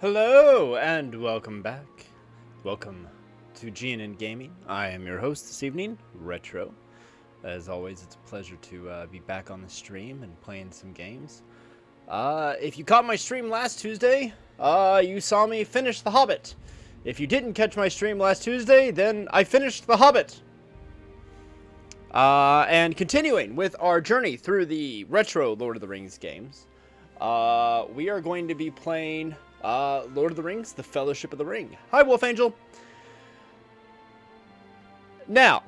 Hello and welcome back. Welcome to GNN Gaming. I am your host this evening, Retro. As always, it's a pleasure to be back on the stream and playing some games. If you caught my stream last Tuesday, you saw me finish The Hobbit. If you didn't catch my stream last Tuesday, then I finished The Hobbit. And continuing with our journey through the retro Lord of the Rings games, we are going to be playing Lord of the Rings, The Fellowship of the Ring. Hi, Wolf Angel. Now,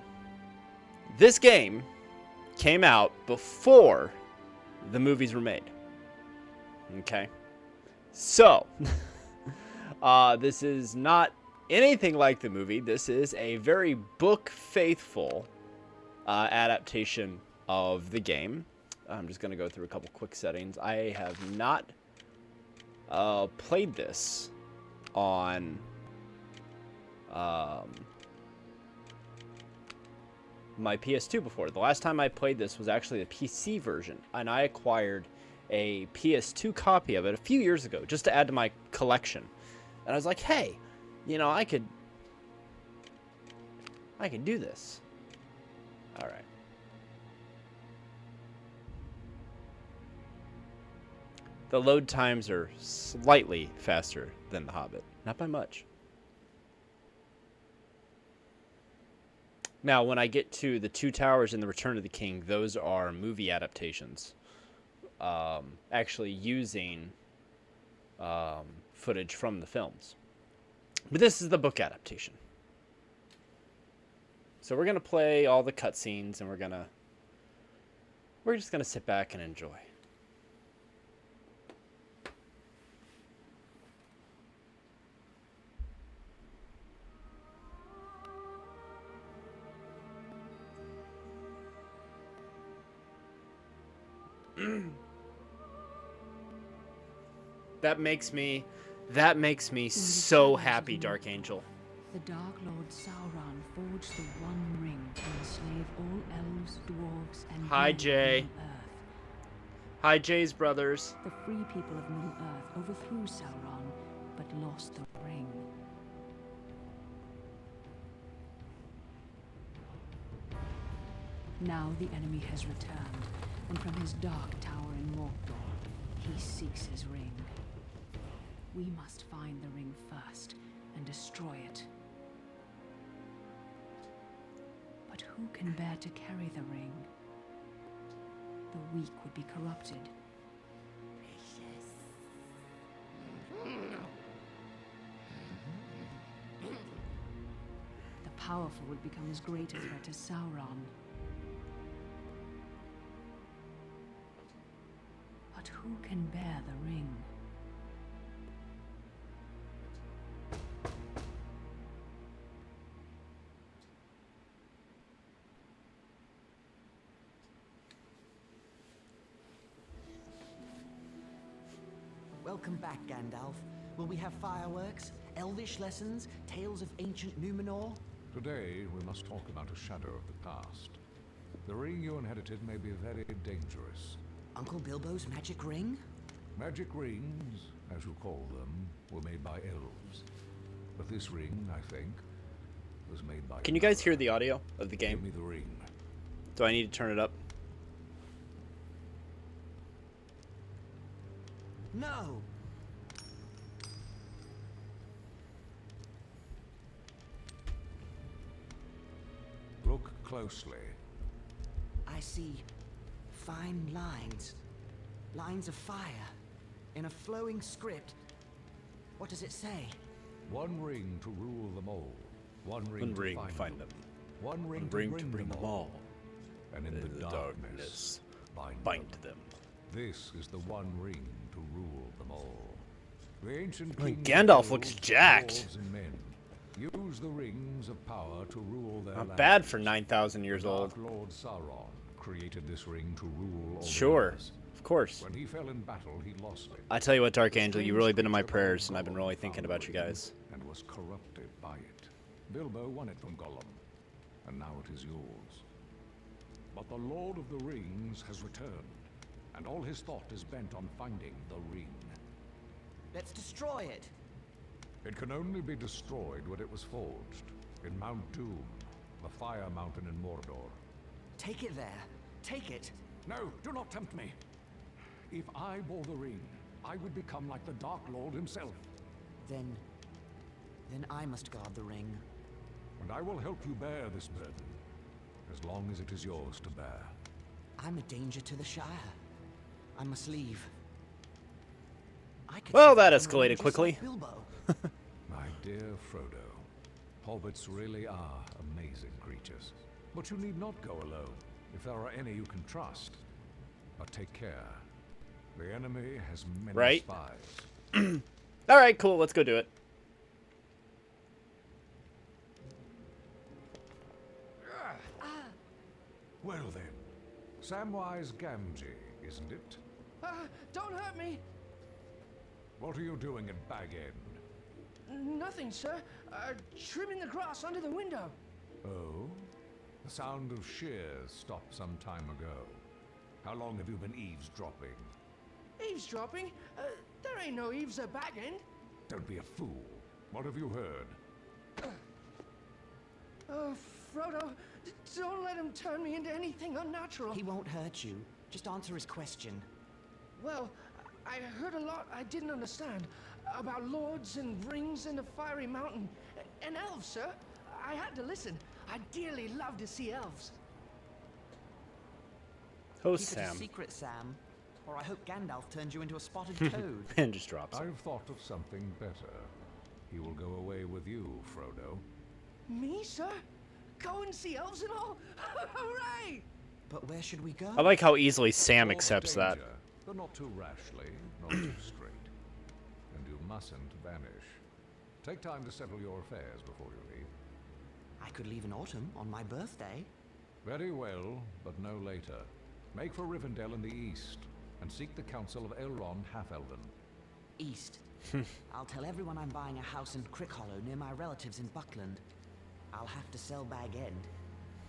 this game came out before the movies were made. Okay. So, this is not anything like the movie. This is a very book-faithful adaptation of the game. I'm just going to go through a couple quick settings. I have not played this on my PS2 before. The last time I played this was actually the PC version, and I acquired a PS2 copy of it a few years ago just to add to my collection. And I was like, hey, you know, I could do this. All right. The load times are slightly faster than The Hobbit. Not by much. Now, when I get to The Two Towers and The Return of the King, those are movie adaptations. Actually using footage from the films. But this is the book adaptation. So we're going to play all the cutscenes, and we're just going to sit back and enjoy. That makes me so happy, Dark Angel. The Dark Lord Sauron forged the One Ring to enslave all elves, dwarves, and Hi, men of Jay. Middle-earth. Hi, Jay's brothers. The free people of Middle-earth overthrew Sauron, but lost the ring. Now the enemy has returned, and from his dark tower in Mordor, he seeks his ring. We must find the ring first and destroy it. But who can bear to carry the ring? The weak would be corrupted. The powerful would become as great a threat as Sauron. But who can bear the ring? Welcome back, Gandalf. Will we have fireworks, elvish lessons, tales of ancient Numenor? Today, we must talk about a shadow of the past. The ring you inherited may be very dangerous. Uncle Bilbo's magic ring? Magic rings, as you call them, were made by elves. But this ring, I think, was made by... Can you guys hear the audio of the game? Give me the ring. Do I need to turn it up? No! Look closely. I see fine lines. Lines of fire. In a flowing script. What does it say? One ring to rule them all. One ring One to ring, find them. One ring, One to ring bring, to bring them all. And in the darkness, bind them. This is the one ring to rule them all. The ancient I mean, kings Gandalf of looks elves, jacked. dwarves, and men use the rings of power to rule their Not lands. bad for 9,000 years The old. Dark Lord Sauron created this ring to rule all Sure, realms. of course. When he fell in battle, he lost it. I tell you what, Dark Angel, you've really been in my prayers, and I've been really thinking about you guys. And was corrupted by it. Bilbo won it from Gollum, and now it is yours. But the Lord of the Rings has returned, and all his thought is bent on finding the ring. Let's destroy it. It can only be destroyed when it was forged. In Mount Doom, the Fire Mountain in Mordor. Take it there. Take it. No, do not tempt me. If I bore the ring, I would become like the Dark Lord himself. Then I must guard the ring. And I will help you bear this burden, as long as it is yours to bear. I'm a danger to the Shire. I must leave. I could Well, take that on the escalated ring just quickly. like Bilbo. My dear Frodo, hobbits really are amazing creatures. But you need not go alone, if there are any you can trust. But take care. The enemy has many Right. spies. All right, cool. Let's go do it. Well then, Samwise Gamgee, isn't it? Don't hurt me! What are you doing at Bag End? Nothing, sir. Trimming the grass under the window. Oh? The sound of shears stopped some time ago. How long have you been eavesdropping? Eavesdropping? There ain't no eaves at Bag End. Don't be a fool. What have you heard? Oh, Frodo, don't let him turn me into anything unnatural. He won't hurt you. Just answer his question. Well, I heard a lot I didn't understand. About lords and rings in the fiery mountain. And elves, sir. I had to listen. I dearly love to see elves. Oh, Keep it a Sam. secret, Sam. Or I hope Gandalf turns you into a spotted toad. And just drops it. I've thought of something better. He will go away with you, Frodo. Me, sir? Go and see elves and all? Hooray! But where should we go? I like how easily Sam Towards accepts that. danger, but not too rashly, not too straight. And you mustn't vanish. Take time to settle your affairs before you leave. I could leave in autumn on my birthday. Very well, but no later. Make for Rivendell in the east, and seek the counsel of Elrond Half-Elven. East. I'll tell everyone I'm buying a house in Crickhollow near my relatives in Buckland. I'll have to sell Bag End.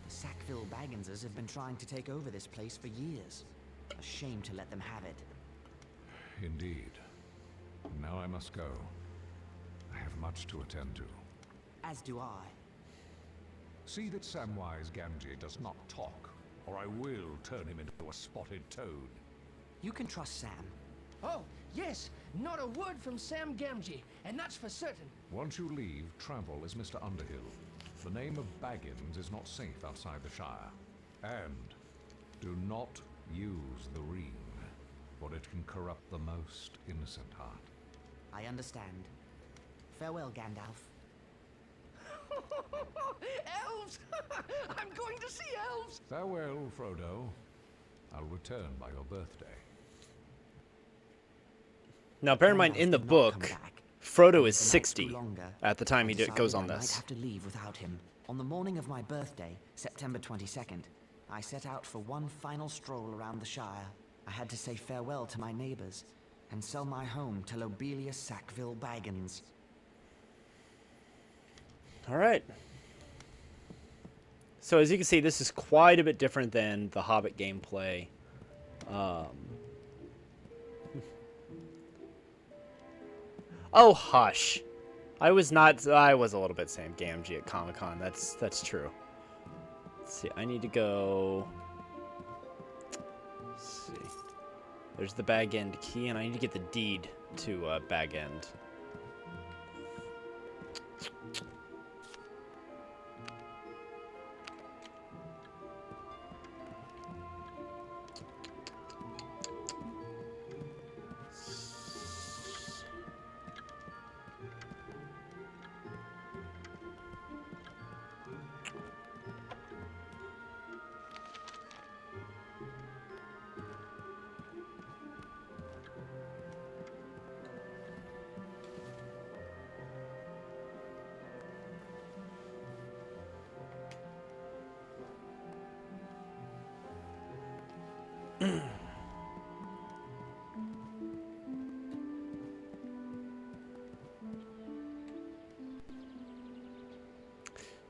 The Sackville Bagginses have been trying to take over this place for years. A shame to let them have it. Indeed. Now I must go. I have much to attend to. As do I. See that Samwise Gamgee does not talk, or I will turn him into a spotted toad. You can trust Sam. Oh, yes. Not a word from Sam Gamgee, and that's for certain. Once you leave, travel as Mr. Underhill. The name of Baggins is not safe outside the Shire. And do not use the ring, for it can corrupt the most innocent heart. I understand. Farewell, Gandalf. Elves! I'm going to see elves! Farewell, Frodo. I'll return by your birthday. Now, bear in mind, Gandalf in the will not come book, back. Frodo If is the nights grew 60 longer, at the time I he decided goes on I might this. have to leave without him. On the morning of my birthday, September 22nd, I set out for one final stroll around the Shire. I had to say farewell to my neighbors and sell my home to Lobelia Sackville Baggins. All right. So as you can see, this is quite a bit different than the Hobbit gameplay. Oh, hush. I was a little bit Sam Gamgee at Comic-Con. That's true. Let's see. I need to go. Let's see. There's the Bag End key, and I need to get the deed to Bag End.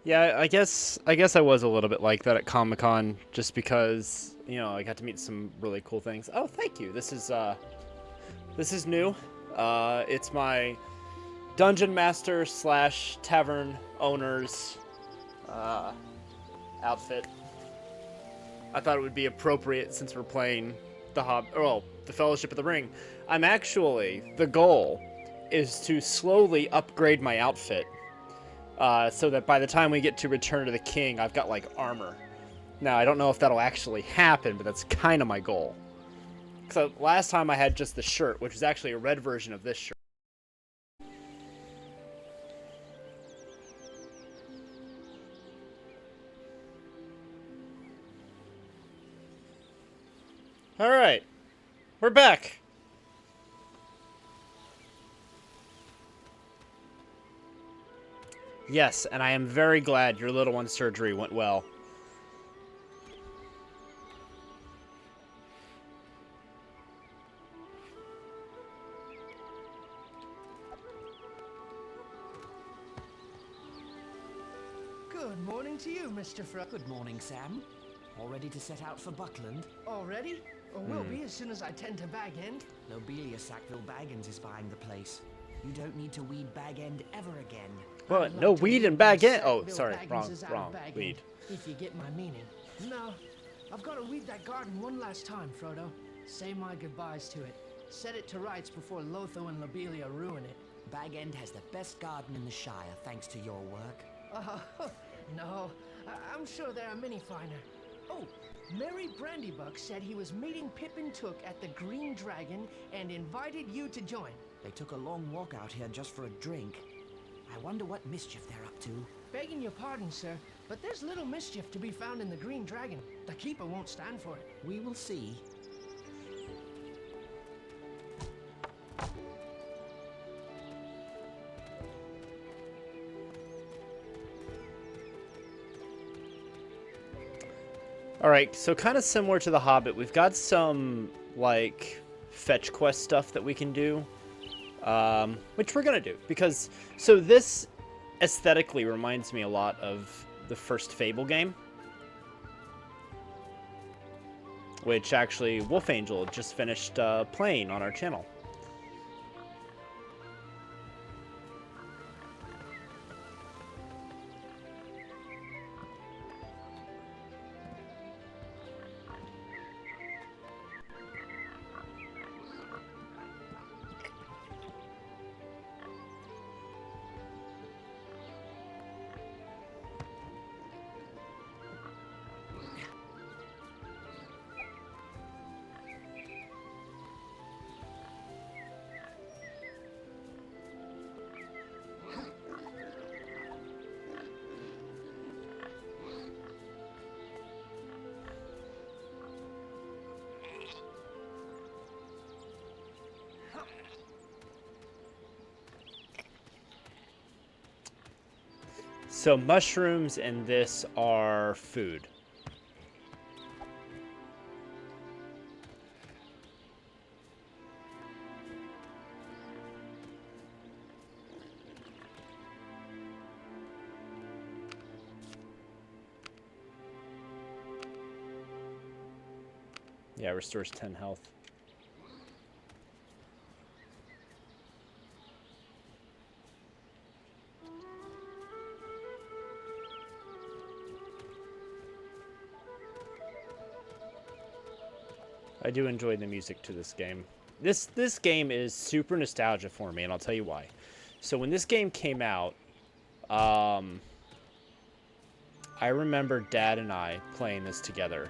Yeah, I guess I was a little bit like that at Comic-Con, just because, you know, I got to meet some really cool things. Oh, thank you. This is new. It's my dungeon master slash tavern owner's outfit. I thought it would be appropriate since we're playing the Fellowship of the Ring. The goal is to slowly upgrade my outfit so that by the time we get to Return to the King, I've got like armor. Now, I don't know if that'll actually happen, but that's kind of my goal. So last time I had just the shirt, which is actually a red version of this shirt. All right, we're back. Yes, and I am very glad your little one's surgery went well. Good morning to you, Mr. Frodo. Good morning, Sam. All ready to set out for Buckland? Already? Or will be as soon as I tend to Bag End. Lobelia Sackville Baggins is buying the place. You don't need to weed Bag End ever again. Well, I'd no like to weed believe and bag in. that Oh, Sackville sorry, Baggins is out of wrong. Bag End, Weed. if you get my meaning. No, I've got to weed that garden one last time, Frodo. Say my goodbyes to it. Set it to rights before Lotho and Lobelia ruin it. Bag End has the best garden in the Shire, thanks to your work. No, I'm sure there are many finer. Oh, Merry Brandybuck said he was meeting Pippin Took at the Green Dragon and invited you to join. They took a long walk out here just for a drink. I wonder what mischief they're up to. Begging your pardon, sir, but there's little mischief to be found in the Green Dragon. The Keeper won't stand for it. We will see. Alright, so kind of similar to The Hobbit, we've got some, like, fetch quest stuff that we can do, which we're going to do, because, so this aesthetically reminds me a lot of the first Fable game, which actually Wolf Angel just finished playing on our channel. So mushrooms and this are food. Yeah, restores 10 health. I do enjoy the music to this game. This game is super nostalgia for me, and I'll tell you why. So when this game came out, I remember Dad and I playing this together.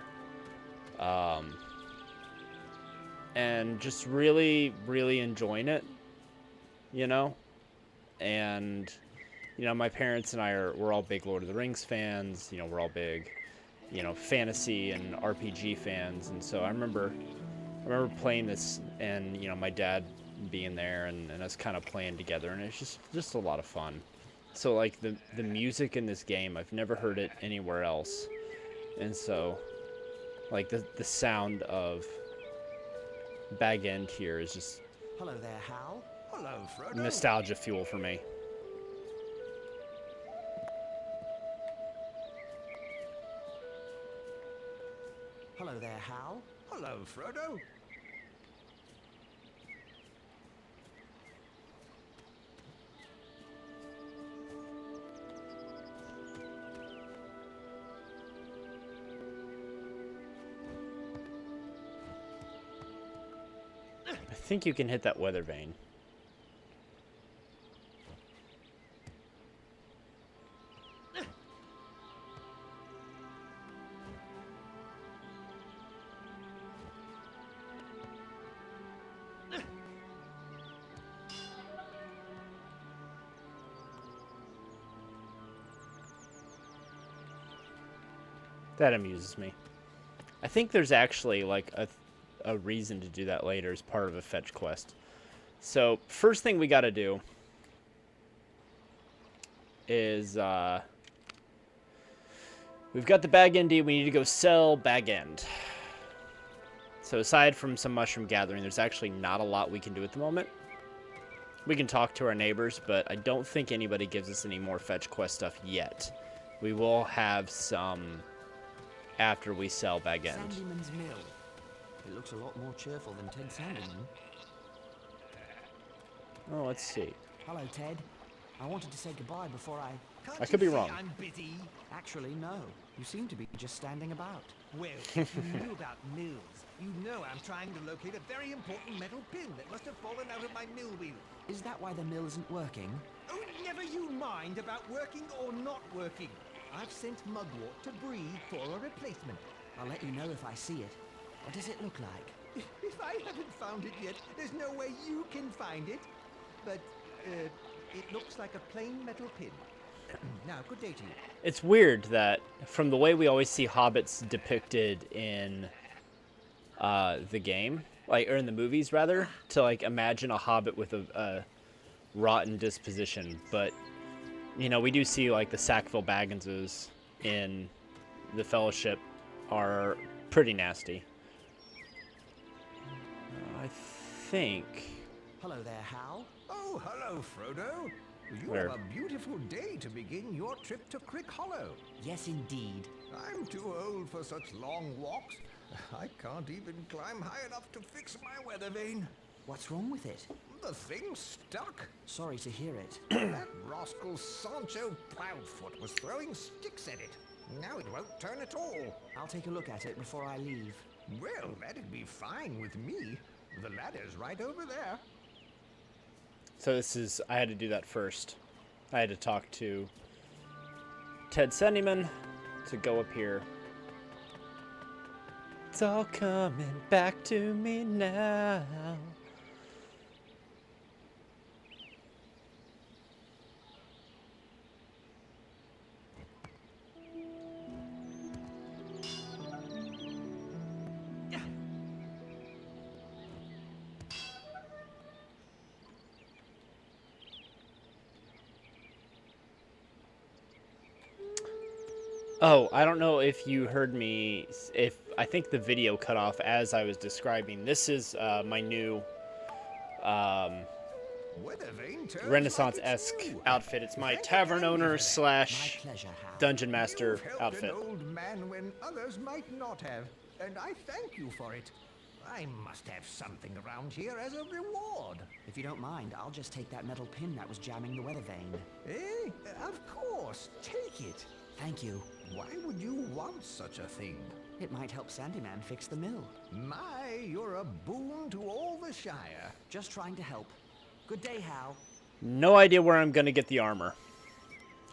And just really, really enjoying it, you know? And, you know, my parents and we're all big Lord of the Rings fans, you know, we're all big, you know, fantasy and RPG fans, and so I remember playing this, and you know, my dad being there, and us kind of playing together, and it's just a lot of fun. So like the music in this game, I've never heard it anywhere else, and so like the sound of Bag End here is just Hello there, Hal. Hello, Frodo. nostalgia fuel for me. Hello there, Hal. Hello, Frodo. I think you can hit that weather vane. That amuses me. I think there's actually like a reason to do that later as part of a fetch quest. So first thing we got to do is we've got the bag end. We need to go sell bag end. So aside from some mushroom gathering, there's actually not a lot we can do at the moment. We can talk to our neighbors, but I don't think anybody gives us any more fetch quest stuff yet. We will have some after we sell bag end. Sandyman's mill. It looks a lot more cheerful than Ted Sandyman. Oh, let's see. Hello, Ted. I wanted to say goodbye before I could be wrong. I'm busy. Actually, no. You seem to be just standing about. Well, if you knew about mills, you know I'm trying to locate a very important metal pin that must have fallen out of my mill wheel. Is that why the mill isn't working? Oh, never you mind about working or not working. I've sent Mugwort to Bree for a replacement. I'll let you know if I see it. What does it look like? If I haven't found it yet, there's no way you can find it. But, it looks like a plain metal pin. Now, good day to you. It's weird that from the way we always see hobbits depicted in the game, like, or in the movies rather, to like imagine a hobbit with a rotten disposition, but you know, we do see like the Sackville Bagginses in the Fellowship are pretty nasty. I think. Hello there, Hal. Oh, hello, Frodo. You Where? have a beautiful day to begin your trip to Crick Hollow. Yes, indeed. I'm too old for such long walks. I can't even climb high enough to fix my weather vane. What's wrong with it? The thing's stuck. Sorry to hear it. That rascal Sancho Proudfoot was throwing sticks at it. Now it won't turn at all. I'll take a look at it before I leave. Well, that'd be fine with me. The ladder's right over there. So this is, I had to do that first. I had to talk to Ted Sandyman to go up here. It's all coming back to me now. Oh, I don't know if you heard me, I think the video cut off as I was describing. This is my new Weather vane turns Renaissance-esque like it's new. outfit. It's my Thank you tavern kindly owner for that. slash My pleasure, Hal. dungeon master You've helped outfit. an old man when others might not have, and I thank you for it. I must have something around here as a reward. If you don't mind, I'll just take that metal pin that was jamming the weather vane. Eh? Of course. Take it. Thank you. Why would you want such a thing? It might help Sandyman fix the mill. My, you're a boon to all the Shire. Just trying to help. Good day, Hal. No idea where I'm going to get the armor.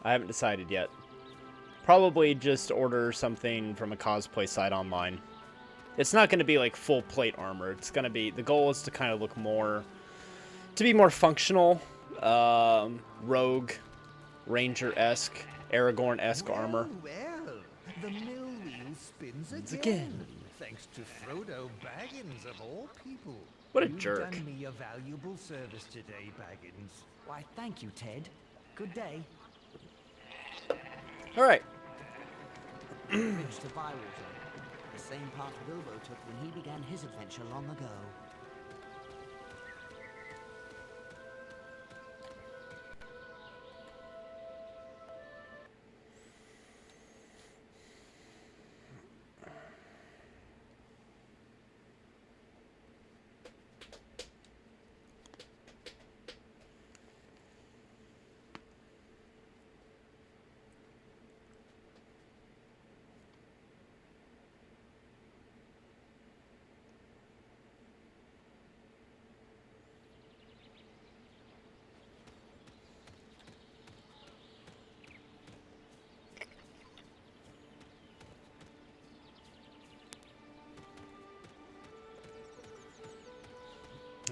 I haven't decided yet. Probably just order something from a cosplay site online. It's not going to be like full plate armor. It's going to be, the goal is to kind of look more, to be more functional, rogue, ranger-esque, Aragorn-esque armor. Well, the mill wheel spins Once again. again. Thanks to Frodo Baggins of all people. What a You've jerk. done me a valuable service today, Baggins. Why, thank you, Ted. Good day. All right. Bridge to Bywater. The same path Bilbo took when he began his adventure long ago.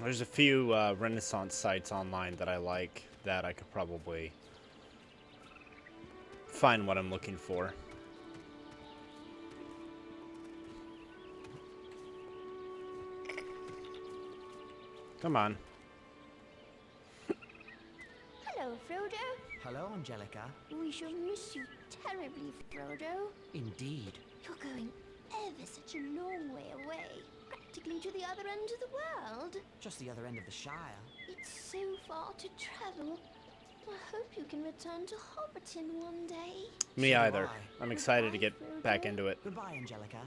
There's a few Renaissance sites online that I like that I could probably find what I'm looking for. Come on. Hello, Frodo. Hello, Angelica. We shall miss you terribly, Frodo. Indeed. You're going ever such a long way away, practically to the other end of the world. Just the other end of the Shire. It's so far to travel. I hope you can return to Hobbiton one day. Me So do either. I. I'm excited to get back into it. Goodbye, Angelica.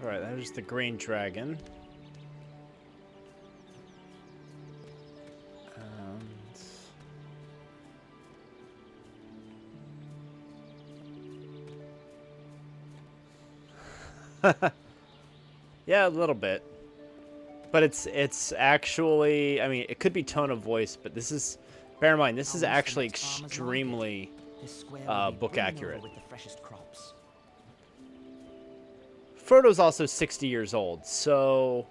Alright, there's the green dragon. Yeah, a little bit. But it's actually, I mean, it could be tone of voice, but this is, bear in mind, this is actually extremely This square will be book brimming accurate. over with the freshest crops. Frodo's also 60 years old, so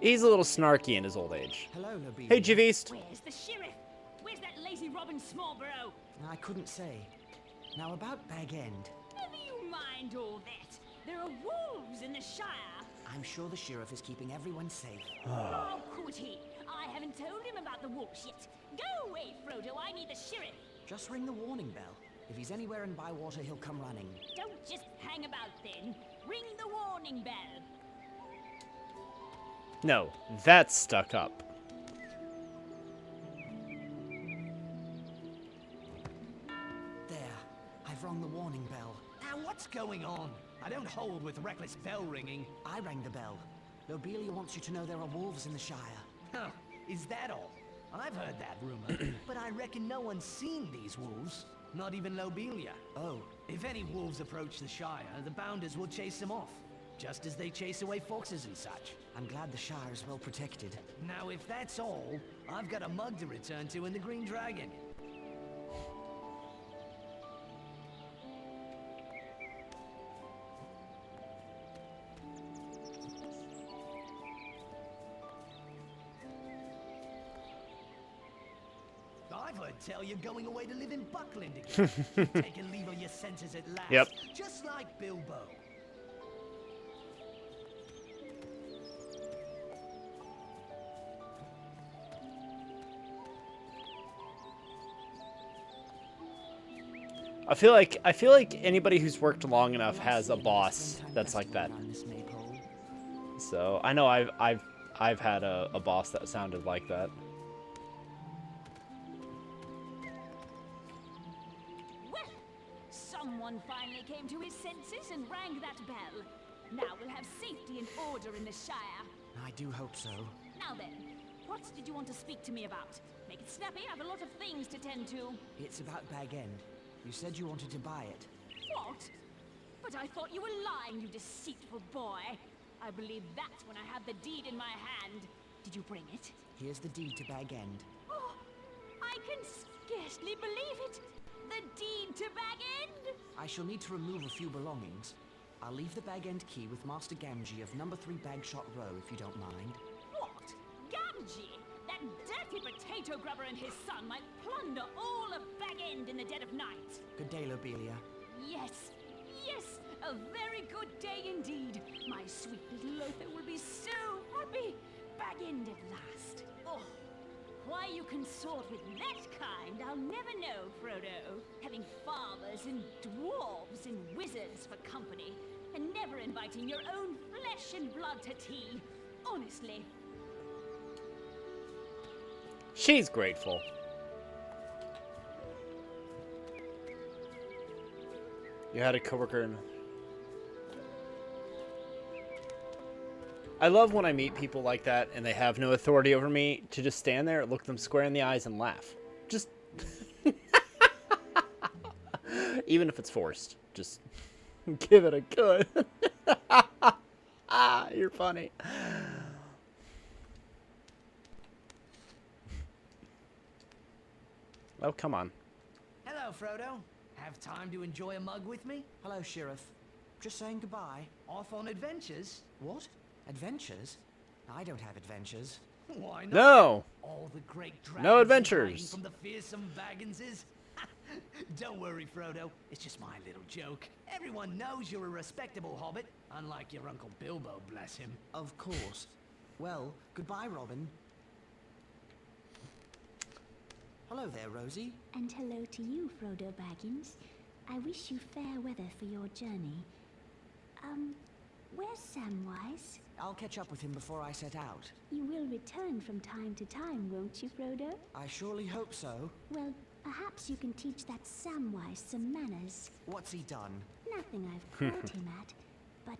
he's a little snarky in his old age. Hello, Lobelia. Hey, Javist. Where's the sheriff? Where's that lazy Robin Smallborough? I couldn't say. Now about Bag End. Never you mind all that. There are wolves in the Shire. I'm sure the sheriff is keeping everyone safe. Oh, could he? I haven't told him about the wolves yet. Go away, Frodo. I need the sheriff. Just ring the warning bell. If he's anywhere in Bywater, he'll come running. Don't just hang about then. Ring the warning bell. No, that's stuck up. There. I've rung the warning bell. Now, what's going on? I don't hold with reckless bell ringing. I rang the bell. Lobelia wants you to know there are wolves in the Shire. Huh, is that all? I've heard that rumor, but I reckon no one's seen these wolves. Not even Lobelia. Oh, If any wolves approach the Shire, the Bounders will chase them off. Just as they chase away foxes and such. I'm glad the Shire is well protected. Now, if that's all, I've got a mug to return to in the Green Dragon. I've heard tell you're going away to live in Buckland again. Taking leave of your senses at last. Yep. Just like Bilbo. I feel like anybody who's worked long enough has a boss that's like that. So I know I've had a boss that sounded like that. Well, someone finally came to his senses and rang that bell. Now we'll have safety and order in the Shire. I do hope so. Now then, what did you want to speak to me about? Make it snappy, I have a lot of things to tend to. It's about Bag End. You said you wanted to buy it. What? But I thought you were lying, you deceitful boy. I believe that when I had the deed in my hand. Did you bring it? Here's the deed to Bag End. Oh, I can scarcely believe it. The deed to Bag End? I shall need to remove a few belongings. I'll leave the Bag End key with Master Gamgee of number 3 Bagshot Row, if you don't mind. What? Gamgee? That dirty potato grubber and his son might plunder all of Bag End in the dead of night. Good day, Lobelia. Yes, yes, a very good day indeed. My sweet little Lothar will be so happy. Bag End at last. Oh, why you consort with that kind, I'll never know, Frodo. Having fathers and dwarves and wizards for company, and never inviting your own flesh and blood to tea. Honestly. She's grateful. You had a coworker in... I love when I meet people like that and they have no authority over me to just stand there, look them square in the eyes and laugh. Just... Even if it's forced. Just give it a good... You're funny. Oh, come on. Hello, Hello, Frodo. Have time to enjoy a mug with me? Hello, Sheriff. Just saying goodbye. Off on adventures? What? Adventures? I don't have adventures. Why not? No. All the great dragons No in hiding adventures. from the fearsome Bagginses. Don't worry, Frodo. It's just my little joke. Everyone knows you're a respectable hobbit, unlike your Uncle Bilbo, bless him. Of course. Well, goodbye, Robin. Hello there, Rosie. And hello to you, Frodo Baggins. I wish you fair weather for your journey. Where's Samwise? I'll catch up with him before I set out. You will return from time to time, won't you, Frodo? I surely hope so. Well, perhaps you can teach that Samwise some manners. What's he done? Nothing I've caught him at, but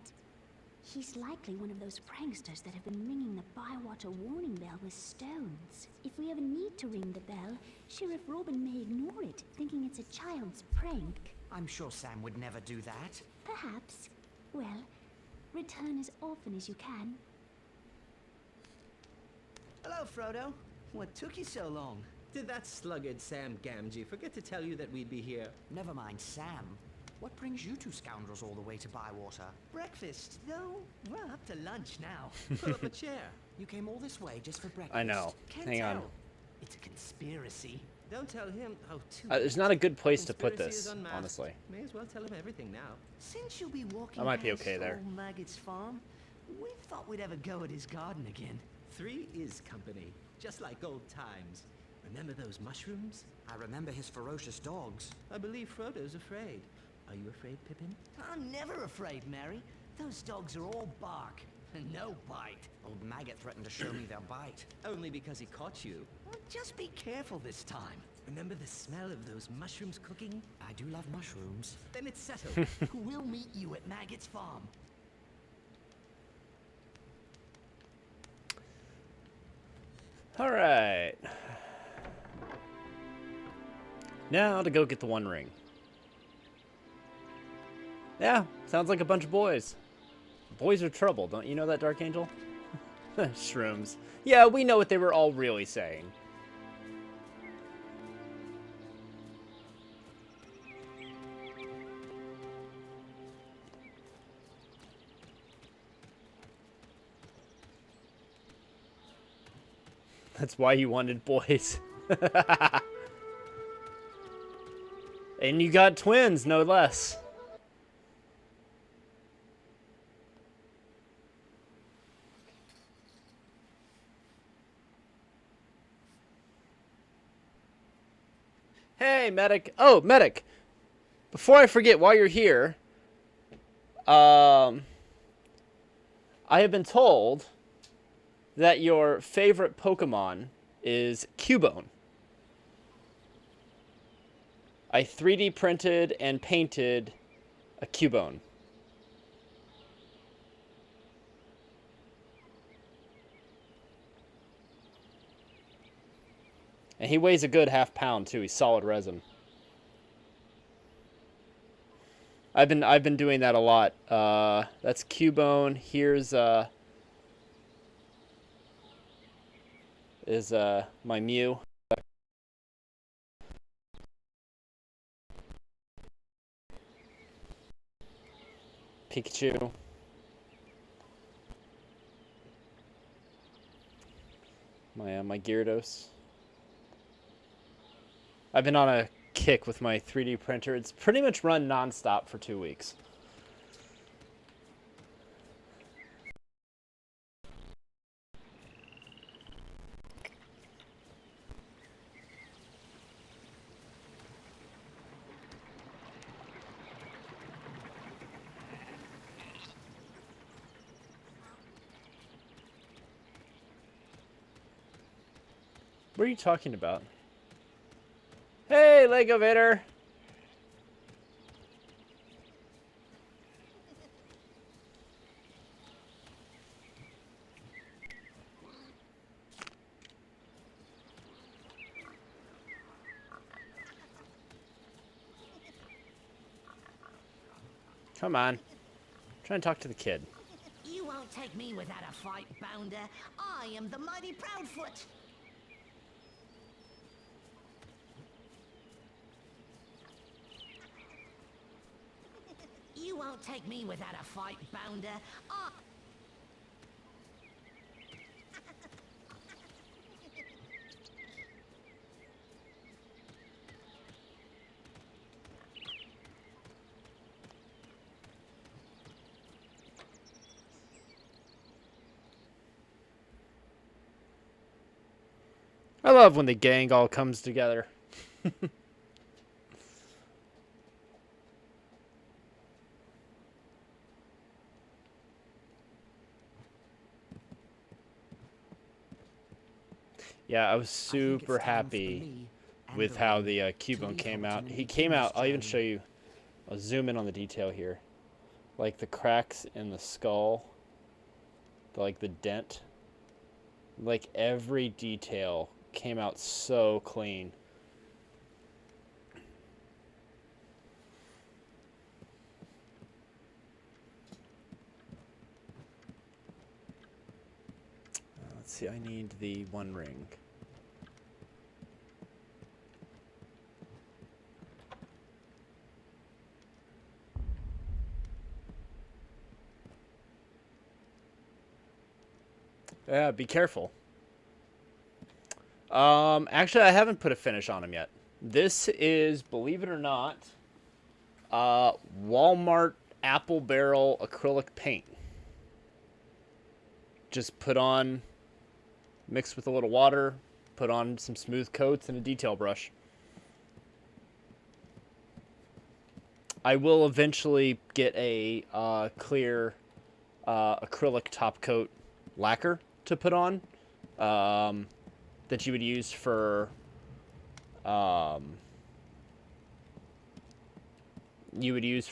he's likely one of those pranksters that have been ringing the Bywater warning bell with stones. If we ever need to ring the bell, Sheriff Robin may ignore it, thinking it's a child's prank. I'm sure Sam would never do that. Perhaps. Well, return as often as you can. Hello, Frodo. What took you so long? Did that sluggard Sam Gamgee forget to tell you that we'd be here? Never mind Sam. What brings you two scoundrels all the way to Bywater? Breakfast, though? We're up to lunch now. Pull up a chair. You came all this way just for breakfast? I know. Can't Hang on. tell. It's a conspiracy. Don't tell him. Oh, too There's not a good place to put Conspiracy is this, unmasked. honestly. May as well tell him everything now. Since you'll be walking I might be past okay there. old Maggot's farm, we thought we'd have a go at his garden again. 3 is company, just like old times. Remember those mushrooms? I remember his ferocious dogs. I believe Frodo's afraid. Are you afraid, Pippin? I'm never afraid, Mary. Those dogs are all bark and no bite. Old Maggot threatened to show me their bite. Only because he caught you. Well, just be careful this time. Remember the smell of those mushrooms cooking? I do love mushrooms. Then it's settled. We'll meet you at Maggot's farm. All right. Now to go get the One Ring. Yeah, sounds like a bunch of boys. Boys are trouble, don't you know that, Dark Angel? Shrooms. Yeah, we know what they were all really saying. That's why you wanted boys. And you got twins, no less. Hey, medic. Oh, medic. Before I forget, while you're here, I have been told that your favorite Pokemon is Cubone. I 3D printed and painted a Cubone. And he weighs a good ½ pound too. He's solid resin. I've been doing that a lot. That's Cubone. Here's my Mew. Pikachu. My Gyarados. I've been on a kick with my 3D printer. It's pretty much run non-stop for 2 weeks. What are you talking about? Hey, Lego Vader! Come on. Try and talk to the kid. You won't take me without a fight, Bounder. I am the mighty Proudfoot. won't take me without a fight, Bounder. I love when the gang all comes together. Yeah, I was super happy with how the Cubone came out. He came out, I'll even show you, I'll zoom in on the detail here. Like the cracks in the skull, like the dent, like every detail came out so clean. Let's see, I need the one ring. Yeah, be careful. Actually, I haven't put a finish on him yet. This is, believe it or not, Walmart apple barrel acrylic paint. Just put on, mixed with a little water, put on some smooth coats and a detail brush. I will eventually get a clear acrylic top coat lacquer to put on, that you would use for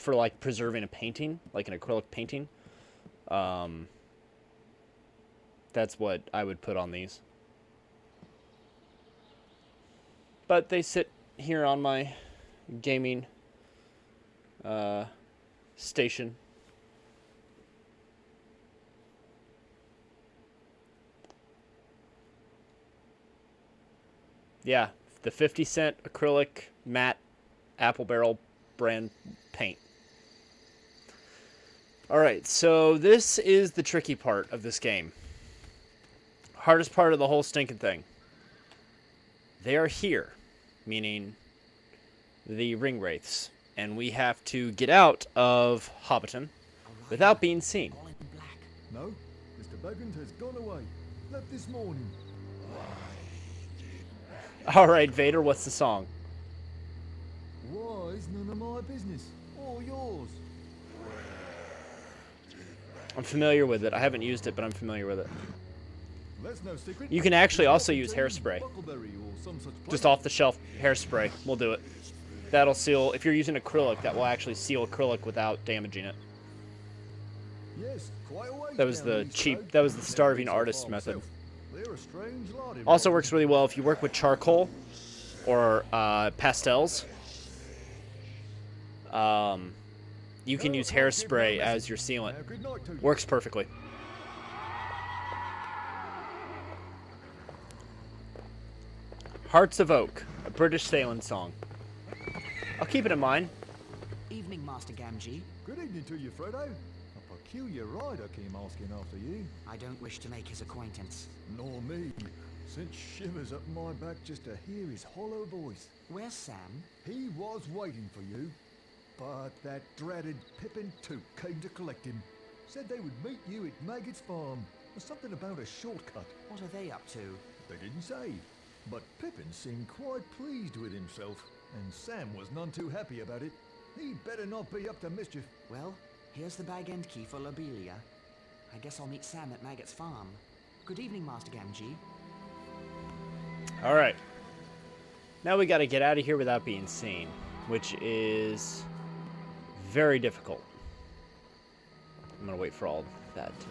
like preserving a painting, like an acrylic painting. That's what I would put on these. But they sit here on my gaming station. Yeah, the 50-cent acrylic matte apple barrel brand paint. All right, so this is the tricky part of this game. Hardest part of the whole stinking thing. They are here, meaning the Ringwraiths, and we have to get out of Hobbiton without being seen. No, Mr. Baggins has gone away. Left this morning. All right, Vader, what's the song? Why is none of my business, or yours? I'm familiar with it. I haven't used it, but I'm familiar with it. That's no secret. You can actually also use hairspray. Buckleberry or some such Just off-the-shelf hairspray. We'll do it. That'll seal. If you're using acrylic, that will actually seal acrylic without damaging it. Yes, quite a ways That was down the East cheap. Road. That was the starving Down artist East method. Farm They're a strange lot in Also Rock. works really well if you work with charcoal or pastels. You can use hairspray as your sealant. Works perfectly. Hearts of Oak, a British sailing song. I'll keep it in mind. Evening, Master Gamgee. Good evening to you, Frodo. A peculiar rider came asking after you. I don't wish to make his acquaintance. Nor me. Sent shivers up my back just to hear his hollow voice. Where's Sam? He was waiting for you. But that dreaded Pippin Toot came to collect him. Said they would meet you at Maggot's farm. Or something about a shortcut. What are they up to? They didn't say. But Pippin seemed quite pleased with himself. And Sam was none too happy about it. He'd better not be up to mischief. Well, here's the bag end key for Lobelia. I guess I'll meet Sam at Maggot's farm. Good evening, Master Gamgee. All right. Now we got to get out of here without being seen, which is very difficult. I'm going to wait for all that to...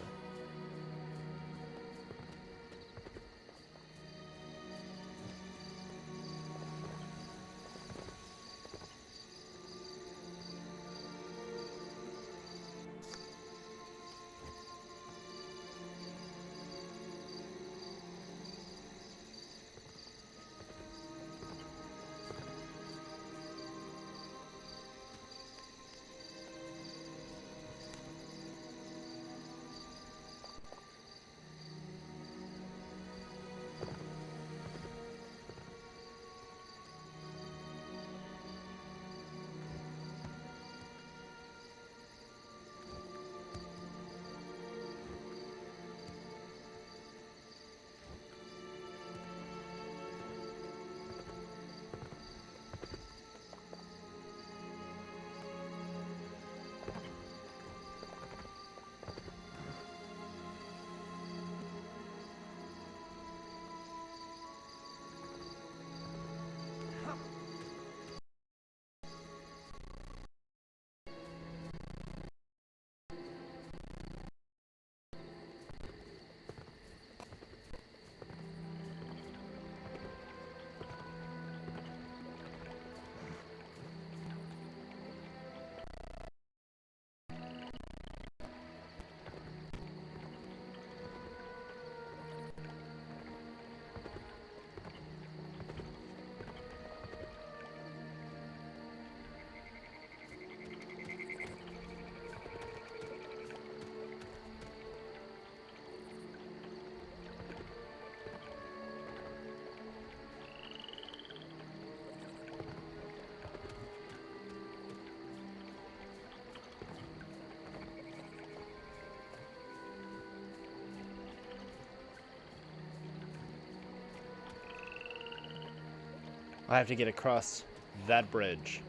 I have to get across that bridge.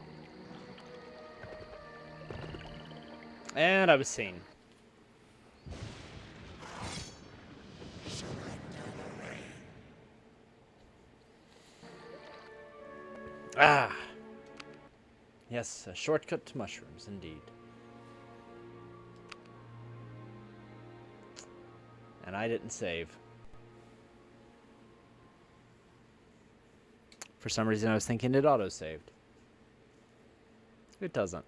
And I was seen. Ah! Yes, a shortcut to mushrooms, indeed. And I didn't save. For some reason, I was thinking it auto-saved. It doesn't.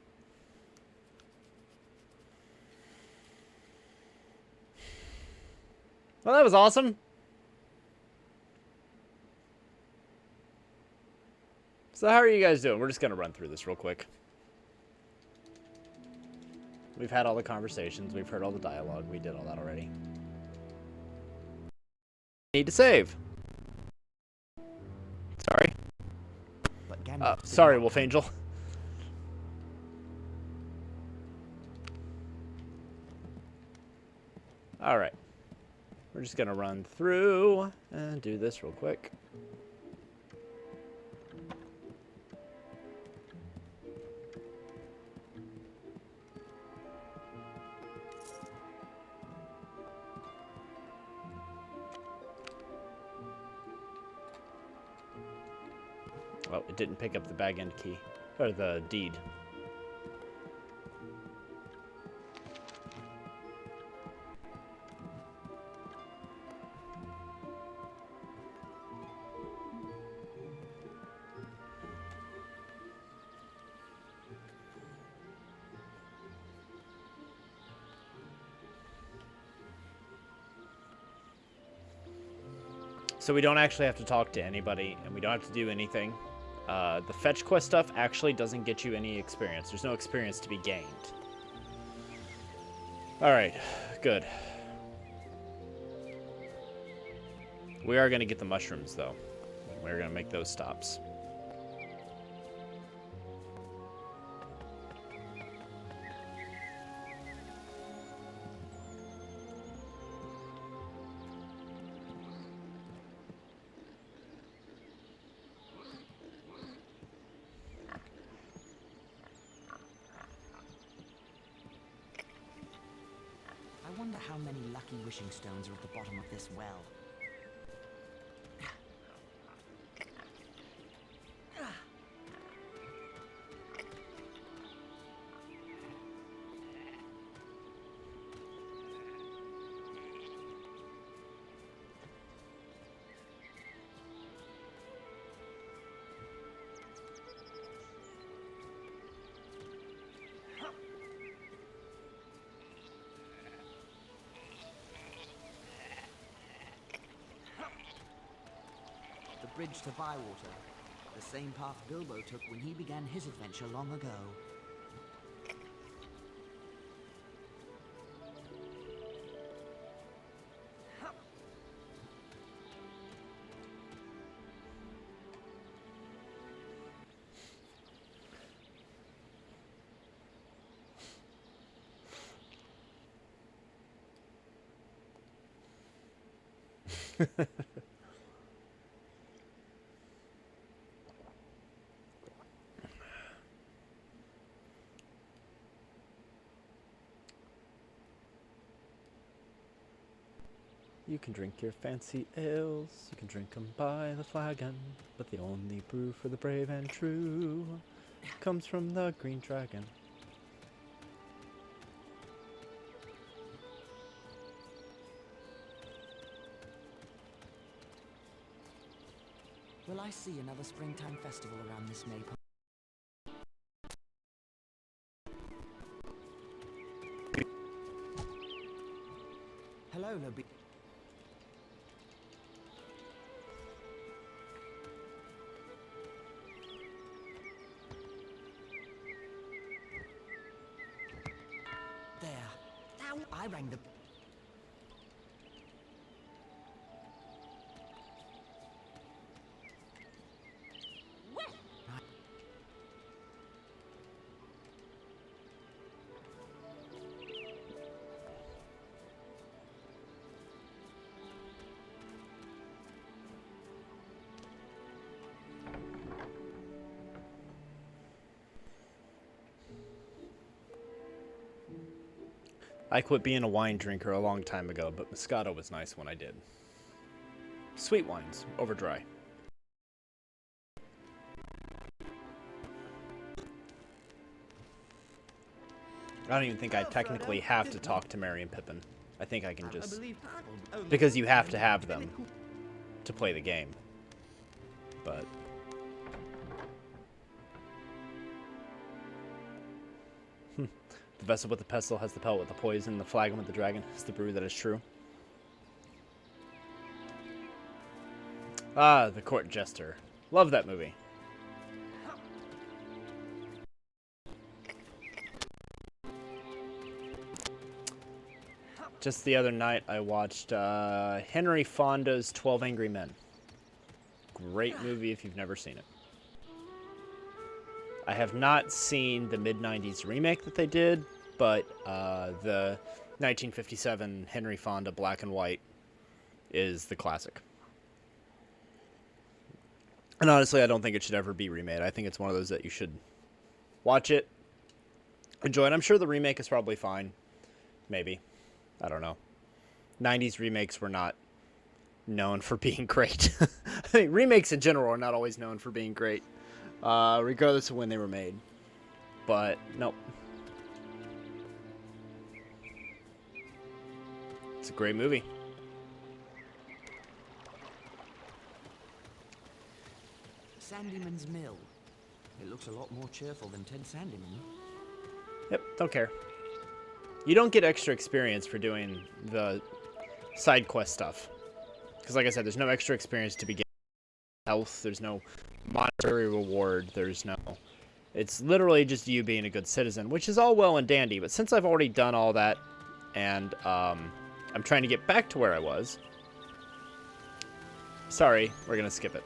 Well, that was awesome. So how are you guys doing? We're just going to run through this real quick. We've had all the conversations. We've heard all the dialogue. We did all that already. Need to save. Sorry. Sorry, Wolf Angel. Alright. We're just going to run through and do this real quick. Oh, it didn't pick up the bag end key. Or the deed. So we don't actually have to talk to anybody, and we don't have to do anything. The fetch quest stuff actually doesn't get you any experience. There's no experience to be gained. Alright, good. We are going to get the mushrooms, though. We're going to make those stops. I wonder how many lucky wishing stones are at the bottom of this well. Bridge to Bywater, the same path Bilbo took when he began his adventure long ago. You can drink your fancy ales, you can drink 'em by the flagon, but the only brew for the brave and true comes from the Green Dragon. Will I see another springtime festival around this maypole? Hello, Lobby. There. Now I rang the... I quit being a wine drinker a long time ago, but Moscato was nice when I did. Sweet wines, over dry. I don't even think I technically have to talk to Merry and Pippin. I think I can just... Because you have to have them to play the game. But... The vessel with the pestle has the pellet with the poison. The flagon with the dragon is the brew that is true. Ah, The Court Jester. Love that movie. Just the other night, I watched Henry Fonda's 12 Angry Men. Great movie if you've never seen it. I have not seen the mid-90s remake that they did, but the 1957 Henry Fonda black and white is the classic. And honestly, I don't think it should ever be remade. I think it's one of those that you should watch it, enjoy it. I'm sure the remake is probably fine. Maybe. I don't know. 90s remakes were not known for being great. I mean, remakes in general are not always known for being great, regardless of when they were made. But, nope. It's a great movie. Sandyman's Mill. It looks a lot more cheerful than Ted Sandyman. Yep, don't care. You don't get extra experience for doing the side quest stuff. Because like I said, there's no extra experience to be getting. Health, there's no monetary reward, there's no... It's literally just you being a good citizen, which is all well and dandy, but since I've already done all that, and I'm trying to get back to where I was... Sorry, we're gonna skip it.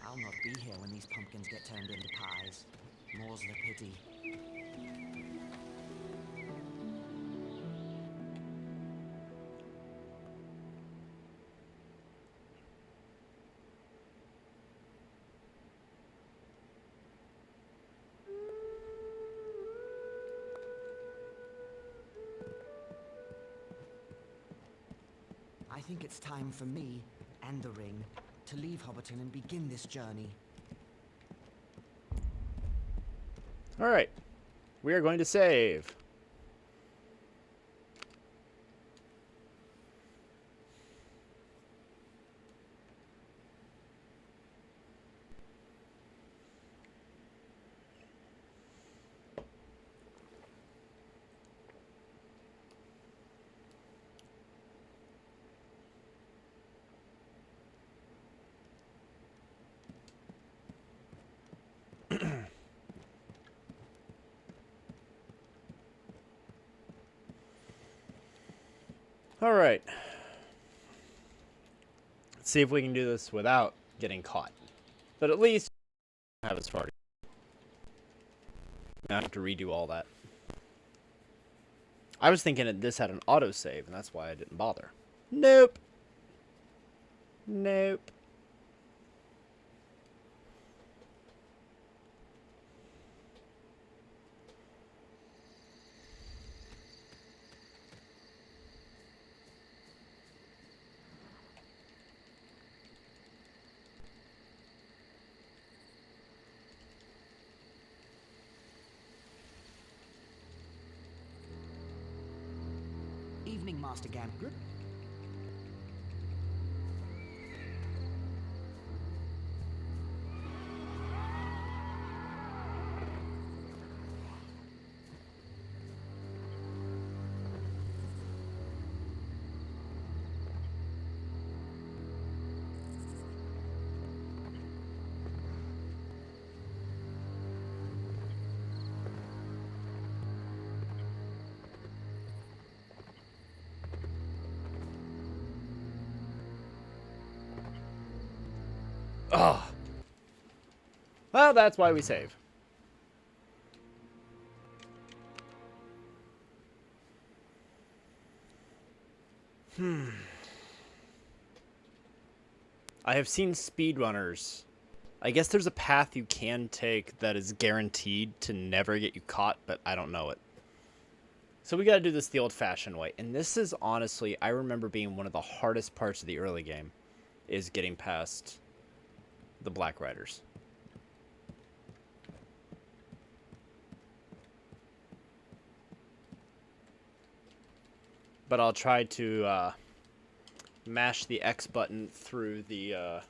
I'll not be here when these pumpkins get turned into pies. More's the pity. I think it's time for me and the ring to leave Hobbiton and begin this journey. Alright. We are going to save. Alright. Let's see if we can do this without getting caught. But at least have us far. I have to redo all that. I was thinking that this had an autosave, and that's why I didn't bother. Nope. Nope. Evening, Master Gamgrid. Oh. Well, that's why we save. I have seen speedrunners I guess there's a path you can take that is guaranteed to never get you caught, but I don't know it. So we gotta do this the old-fashioned way. And this is honestly, I remember being one of the hardest parts of the early game, is getting past the Black Riders. But I'll try to mash the X button through the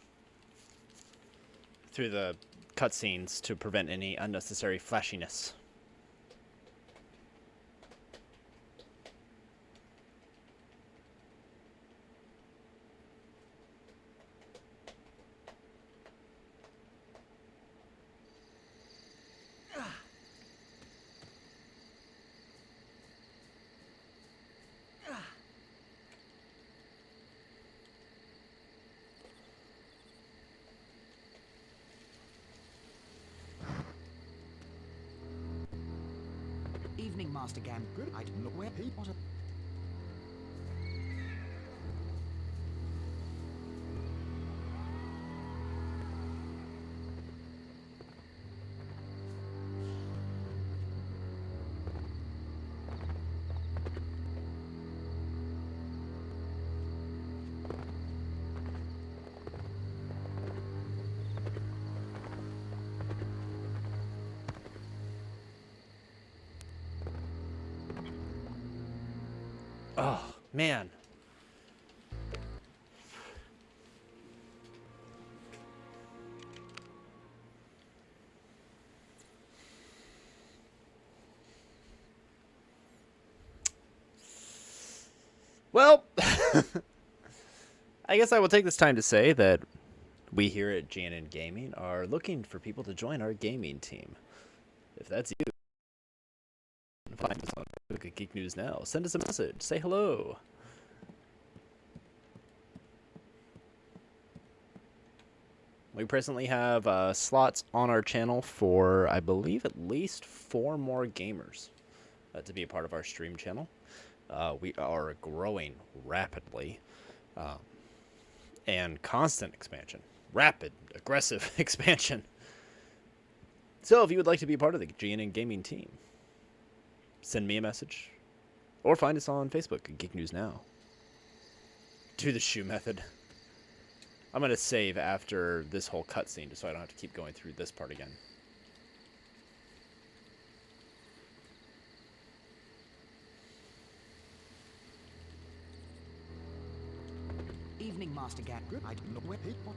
cutscenes to prevent any unnecessary flashiness. Evening, Master Gam. Good. I didn't know where he was. Oh, man. Well, I guess I will take this time to say that we here at GNN Gaming are looking for people to join our gaming team. If that's you, find us on Facebook at Geek News Now. Send us a message. Say hello. We presently have slots on our channel for, I believe, at least 4 more gamers to be a part of our stream channel. We are growing rapidly and constant expansion. Rapid, aggressive expansion. So if you would like to be a part of the GNN Gaming team, send me a message or find us on Facebook at Geek News Now. Do the shoe method. I'm going to save after this whole cutscene just so I don't have to keep going through this part again. Evening, Master Gam. Good. I didn't know where he was.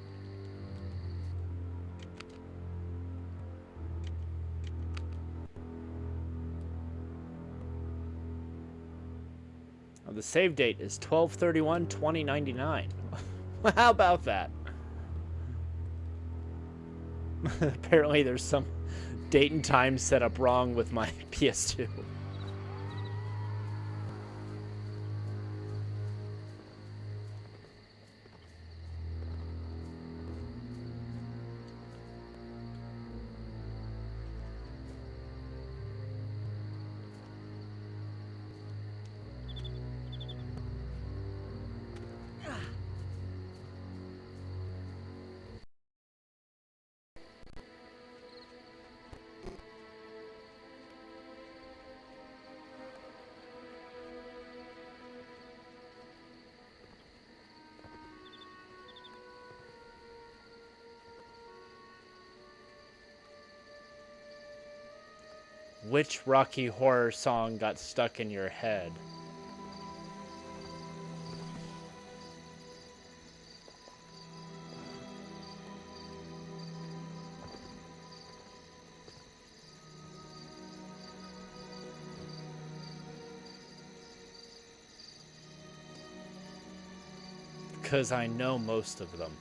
The save date is 12/31/2099. How about that? Apparently there's some date and time set up wrong with my PS2. Which Rocky Horror song got stuck in your head? Because I know most of them.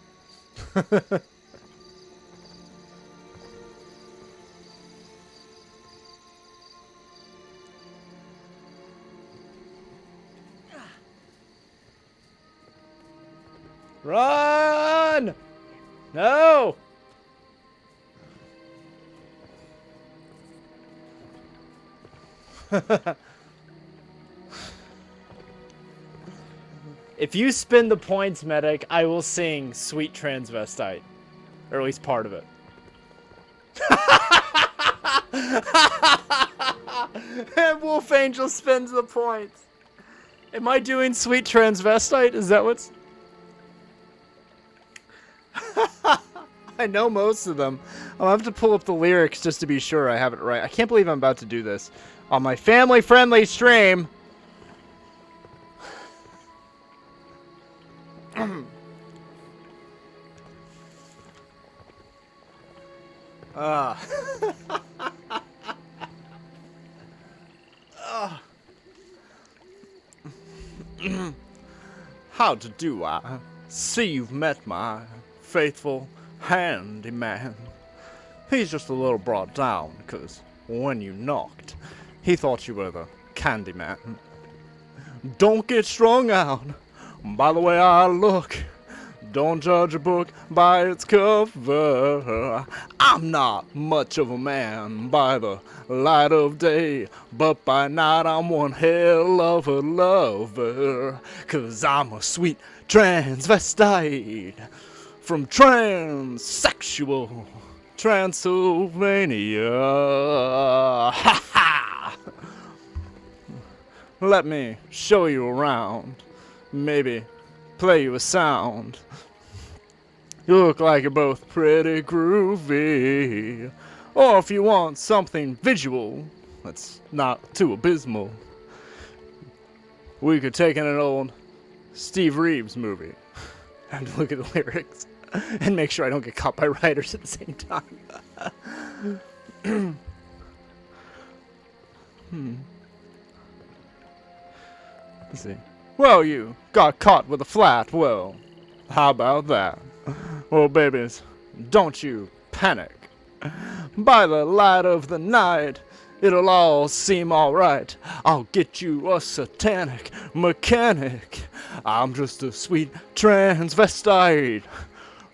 Run! No! If you spend the points, medic, I will sing Sweet Transvestite. Or at least part of it. And Wolf Angel spends the points. Am I doing sweet transvestite? Is that what's... I know most of them. I'll have to pull up the lyrics just to be sure I have it right. I can't believe I'm about to do this on my family-friendly stream. How to do I see you've met my faithful handyman. He's just a little brought down, 'cause when you knocked, he thought you were the candy man. Don't get strung out by the way I look. Don't judge a book by its cover. I'm not much of a man by the light of day, but by night I'm one hell of a lover. 'Cause I'm a sweet transvestite from transsexual Transylvania. Ha ha! Let me show you around. Maybe play you a sound. You look like you're both pretty groovy. Or if you want something visual that's not too abysmal, we could take in an old Steve Reeves movie and look at the lyrics and make sure I don't get caught by writers at the same time. Let's see. Well, you got caught with a flat. Well, how about that? Well, babies, don't you panic. By the light of the night, it'll all seem alright. I'll get you a satanic mechanic. I'm just a sweet transvestite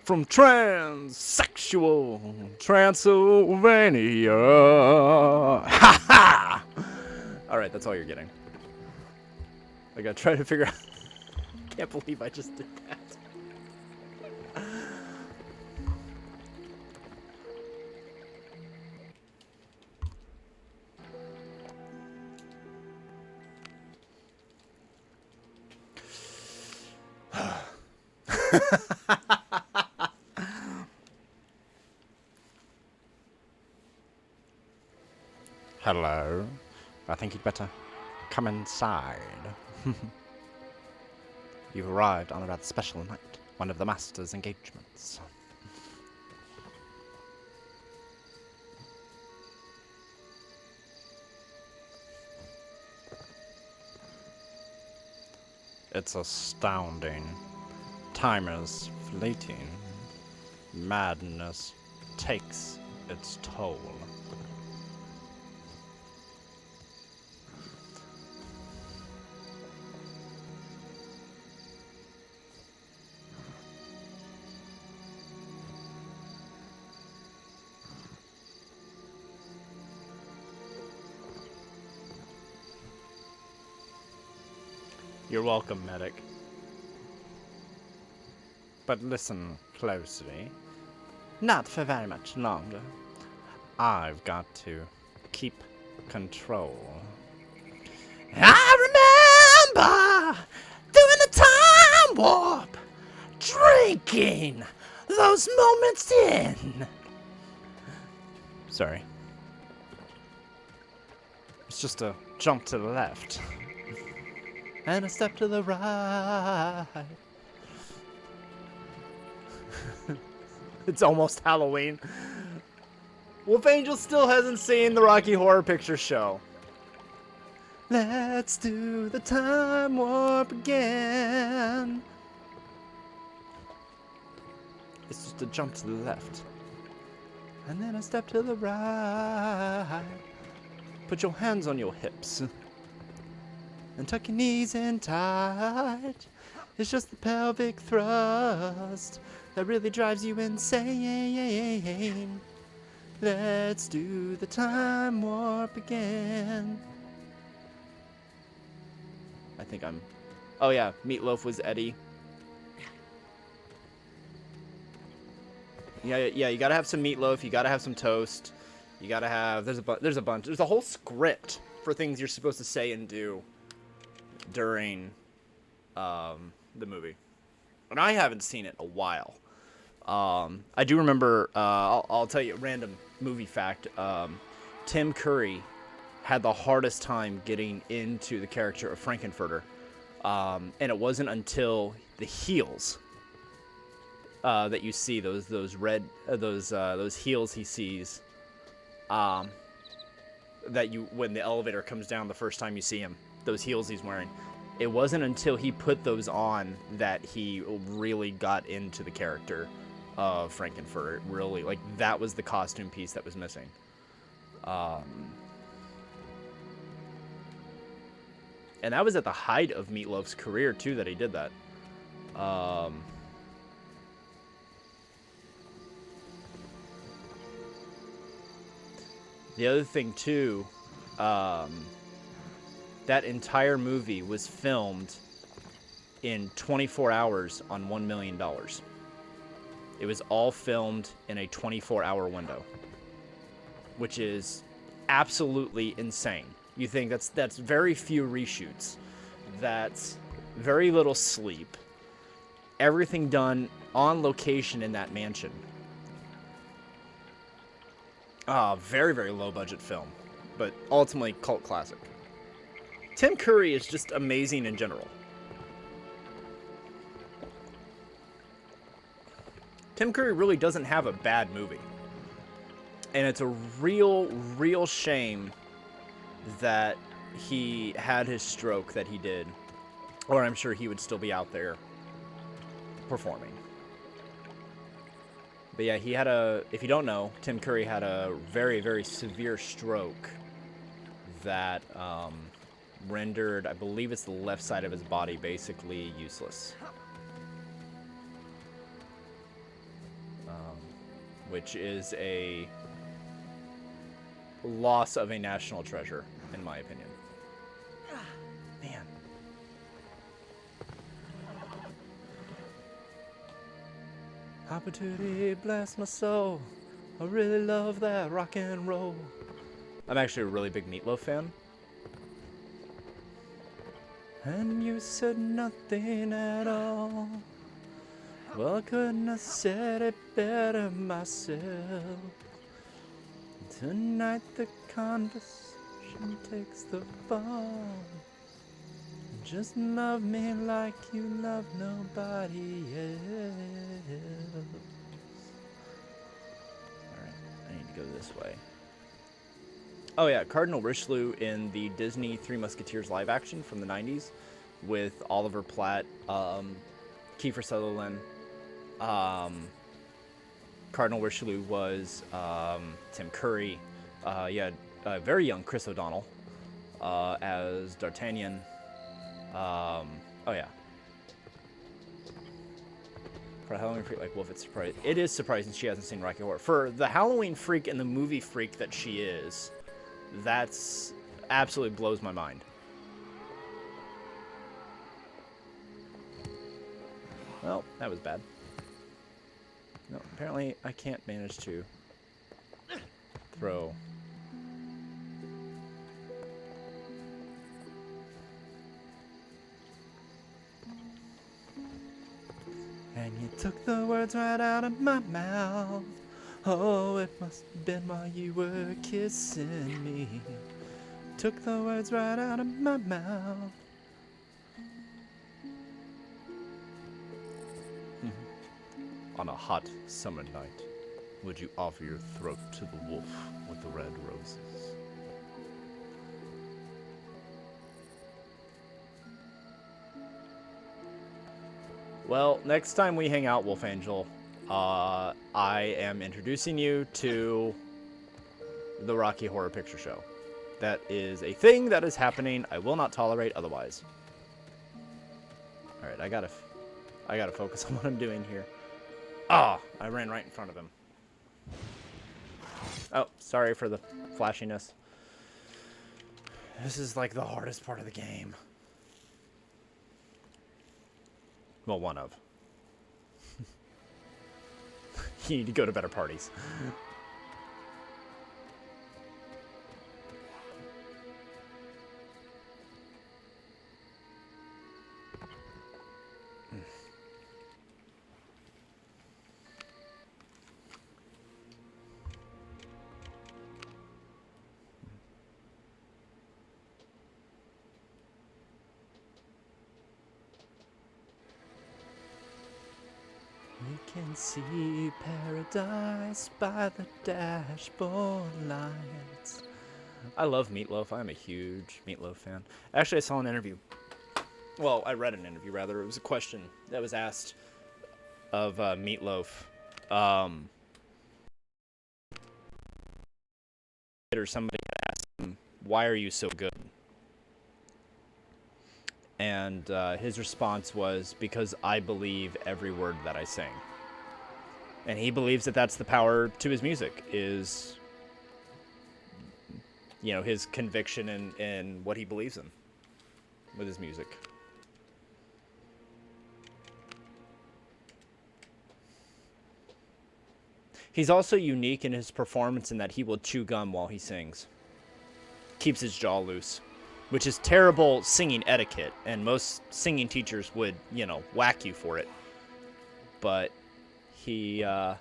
from transsexual Transylvania. Ha ha! Alright, that's all you're getting. I gotta try to figure out. Can't believe I just did that. Hello. I think you'd better come inside. You've arrived on a rather special night, one of the Master's engagements. It's astounding. Time is fleeting. Madness takes its toll. You're welcome, medic. But listen closely. Not for very much longer. I've got to keep control. I remember doing the time warp, drinking those moments in. Sorry. It's just a jump to the left. And a step to the right. It's almost Halloween. Wolf Angel still hasn't seen the Rocky Horror Picture Show. Let's do the time warp again. It's just a jump to the left. And then a step to the right. Put your hands on your hips. And tuck your knees in tight. It's just the pelvic thrust that really drives you insane. Let's do the time warp again. I think I'm... Oh yeah, Meatloaf was Eddie. Yeah, you gotta have some meatloaf. You gotta have some toast. You gotta have. There's a bunch. There's a whole script for things you're supposed to say and do during the movie. And I haven't seen it in a while. I do remember. I'll tell you a random movie fact. Tim Curry had the hardest time getting into the character of Frankenfurter, and it wasn't until the heels that you see those red those heels he sees. That when the elevator comes down the first time you see him, those heels he's wearing. It wasn't until he put those on that he really got into the character of Frankenfurter. Really, like, that was the costume piece that was missing. And that was at the height of Meatloaf's career too that he did that. The other thing too, that entire movie was filmed in 24 hours on $1 million. It was all filmed in a 24-hour window, which is absolutely insane. You think that's very few reshoots. That's very little sleep. Everything done on location in that mansion. Very, very low budget film, but ultimately cult classic. Tim Curry is just amazing in general. Tim Curry really doesn't have a bad movie. And it's a real shame that he had his stroke that he did. Or I'm sure he would still be out there performing. But yeah, he had if you don't know, Tim Curry had a very, very severe stroke that rendered, I believe it's the left side of his body, basically useless. Which is a loss of a national treasure, in my opinion. Man. Opportunity, bless my soul. I really love that rock and roll. I'm actually a really big Meatloaf fan. And you said nothing at all. Well, I couldn't have said it better myself. Tonight the conversation takes the fall. Just love me like you love nobody else. Alright, I need to go this way. Oh yeah, Cardinal Richelieu in the Disney Three Musketeers live action from the 90s with Oliver Platt, Kiefer Sutherland. Cardinal Richelieu was Tim Curry. You had very young Chris O'Donnell as D'Artagnan. Oh yeah. For a Halloween freak like Wolf, it's surprising. It is surprising she hasn't seen Rocky Horror. For the Halloween freak and the movie freak that she is, that's absolutely blows my mind. Well, that was bad. No, apparently I can't manage to throw. And you took the words right out of my mouth. Oh, it must have been while you were kissing me. Took the words right out of my mouth. On a hot summer night, would you offer your throat to the wolf with the red roses? Well, next time we hang out, Wolf Angel, I am introducing you to the Rocky Horror Picture Show. That is a thing that is happening. I will not tolerate otherwise. All right, I gotta focus on what I'm doing here. Ah, I ran right in front of him. Oh, sorry for the flashiness. This is like the hardest part of the game. Well, one of. You need to go to better parties. We can see paradise by the dashboard lights. I love Meatloaf. I'm a huge Meatloaf fan. Actually, I saw an interview. Well, I read an interview, rather. It was a question that was asked of Meatloaf. Or somebody asked him, why are you so good? And his response was, because I believe every word that I sing. And he believes that that's the power to his music, is, you know, his conviction in what he believes in with his music. He's also unique in his performance in that he will chew gum while he sings. Keeps his jaw loose. Which is terrible singing etiquette, and most singing teachers would, you know, whack you for it. But he often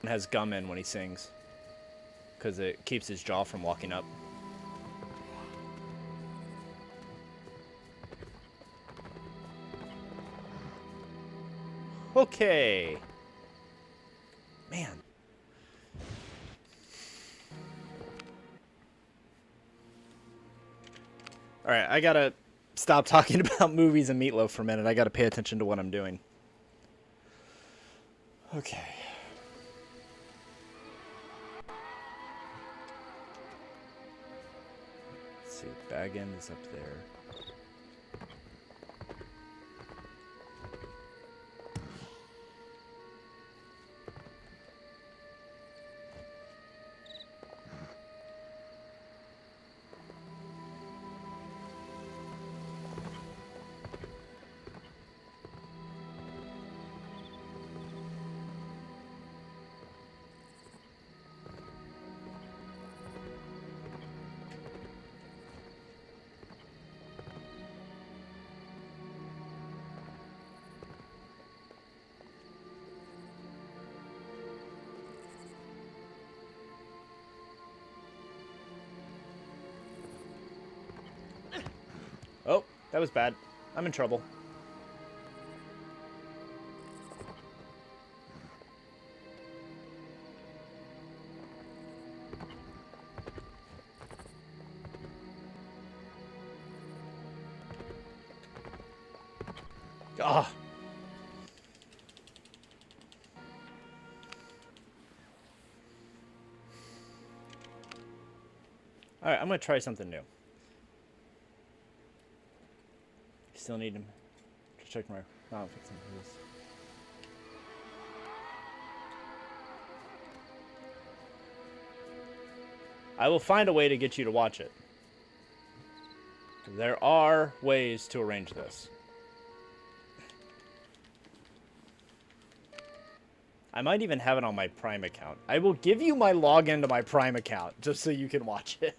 has gum in when he sings, because it keeps his jaw from walking up. Okay. Man. Alright, I gotta stop talking about movies and Meatloaf for a minute. I gotta pay attention to what I'm doing. Okay. Let's see, Baggins is up there. Oh, that was bad. I'm in trouble. Ah. All right, I'm going to try something new. Still need him to check my... Oh, fix him. I will find a way to get you to watch it. There are ways to arrange this. I might even have it on my Prime account. I will give you my login to my Prime account just so you can watch it.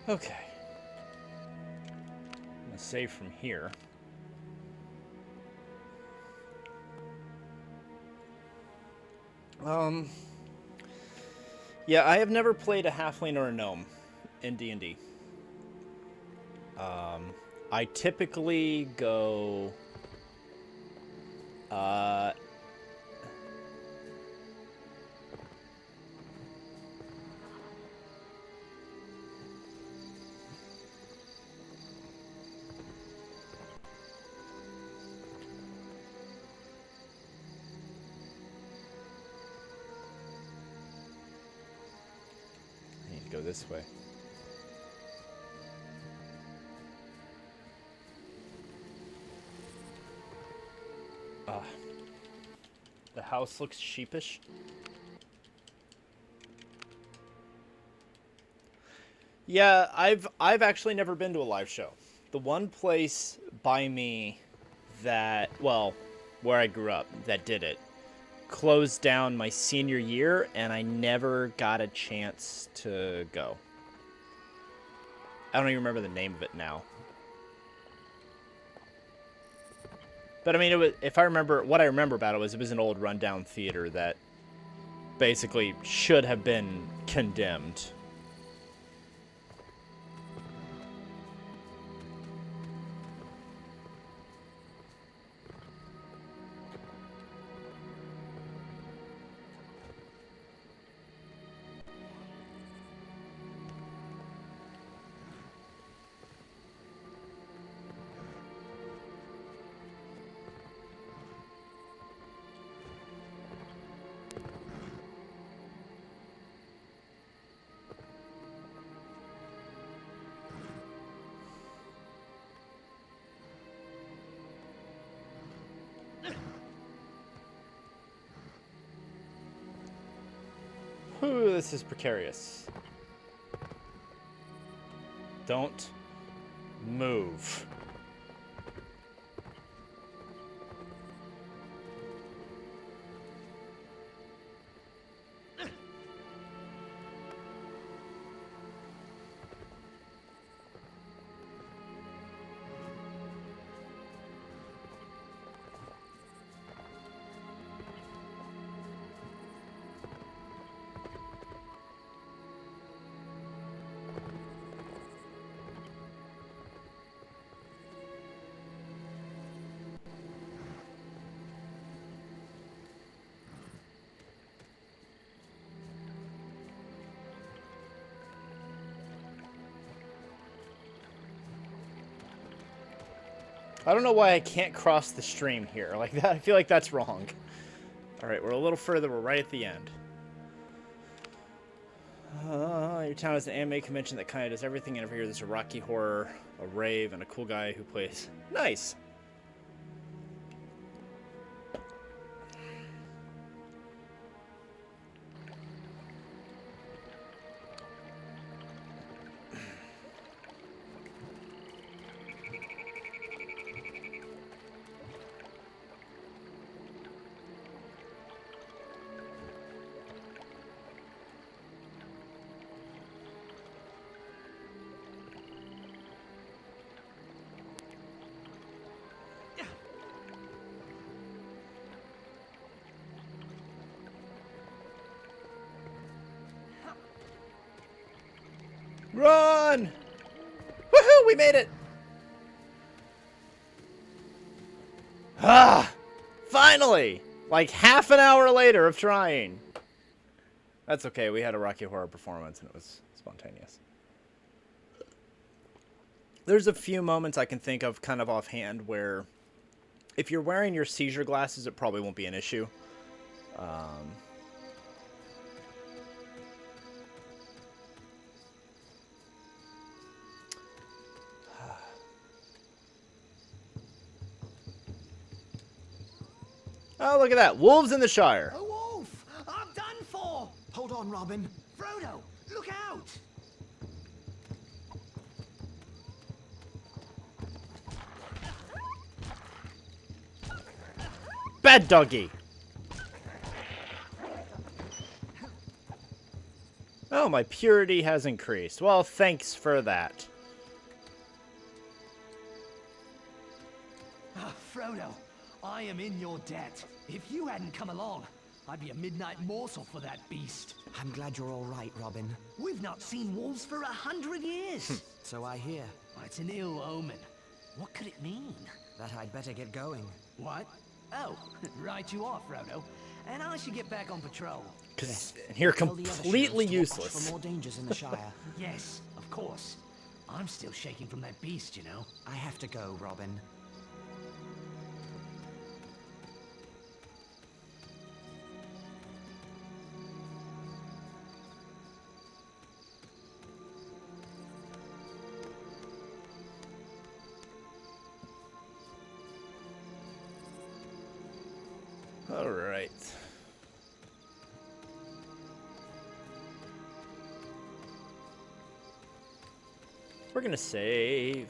Okay. I'm gonna save from here. Yeah, I have never played a halfling or a gnome in D&D. I typically go... I need to go this way. The house looks sheepish. Yeah, I've actually never been to a live show. The one place by me that, well, where I grew up that did it closed down my senior year, and I never got a chance to go. I don't even remember the name of it now. But I mean, it was, if I remember, what I remember about it was an old rundown theater that basically should have been condemned. Ooh, this is precarious. Don't move. I don't know why I can't cross the stream here like that. I feel like that's wrong. All right, we're a little further. We're right at the end. Your town is an anime convention that kind of does everything, and over here there's a Rocky Horror, a rave, and a cool guy who plays. Nice. Run! Woohoo! We made it! Ah! Finally! Like half an hour later of trying. That's okay. We had a Rocky Horror performance and it was spontaneous. There's a few moments I can think of kind of offhand where if you're wearing your seizure glasses, it probably won't be an issue. Oh, look at that. Wolves in the Shire. A wolf! I'm done for! Hold on, Robin. Frodo, look out! Bad doggy. Oh, my purity has increased. Well, thanks for that. Ah, Frodo, I am in your debt. If you hadn't come along, I'd be a midnight morsel for that beast. I'm glad you're all right, Robin. We've not seen wolves for 100 years. So I hear. Well, it's an ill omen. What could it mean? That I'd better get going. What? Oh, right you are, Frodo. And I should get back on patrol. Because you're Tell the other completely sheriffs to watch useless. for more dangers in the Shire. Yes, of course. I'm still shaking from that beast, you know. I have to go, Robin. All right. We're gonna save.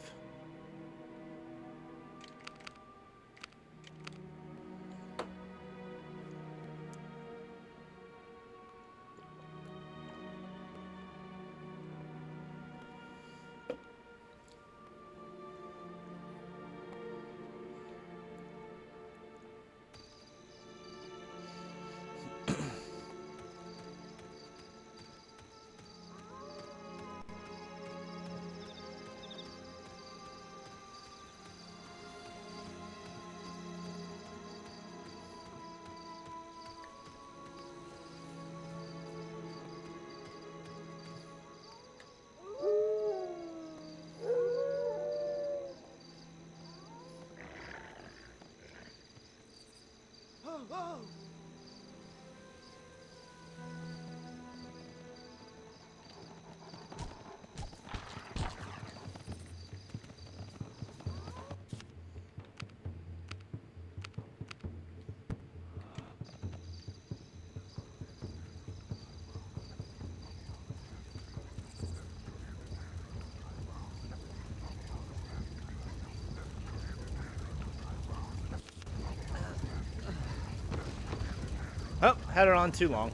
Oh, had it on too long.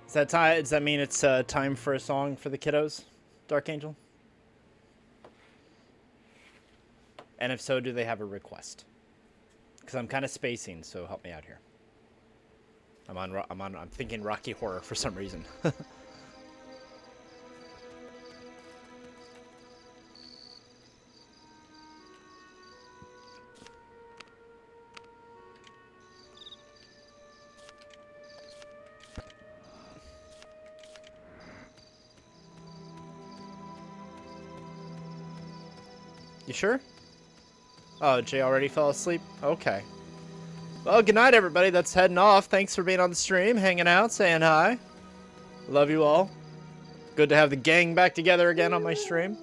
Is that time? Does that mean it's time for a song for the kiddos, Dark Angel? And if so, do they have a request? Because I'm kind of spacing, so help me out here. I'm thinking Rocky Horror for some reason. You sure? Oh, Jay already fell asleep? Okay. Well, good night, everybody. That's heading off. Thanks for being on the stream, hanging out, saying hi. Love you all. Good to have the gang back together again on my stream.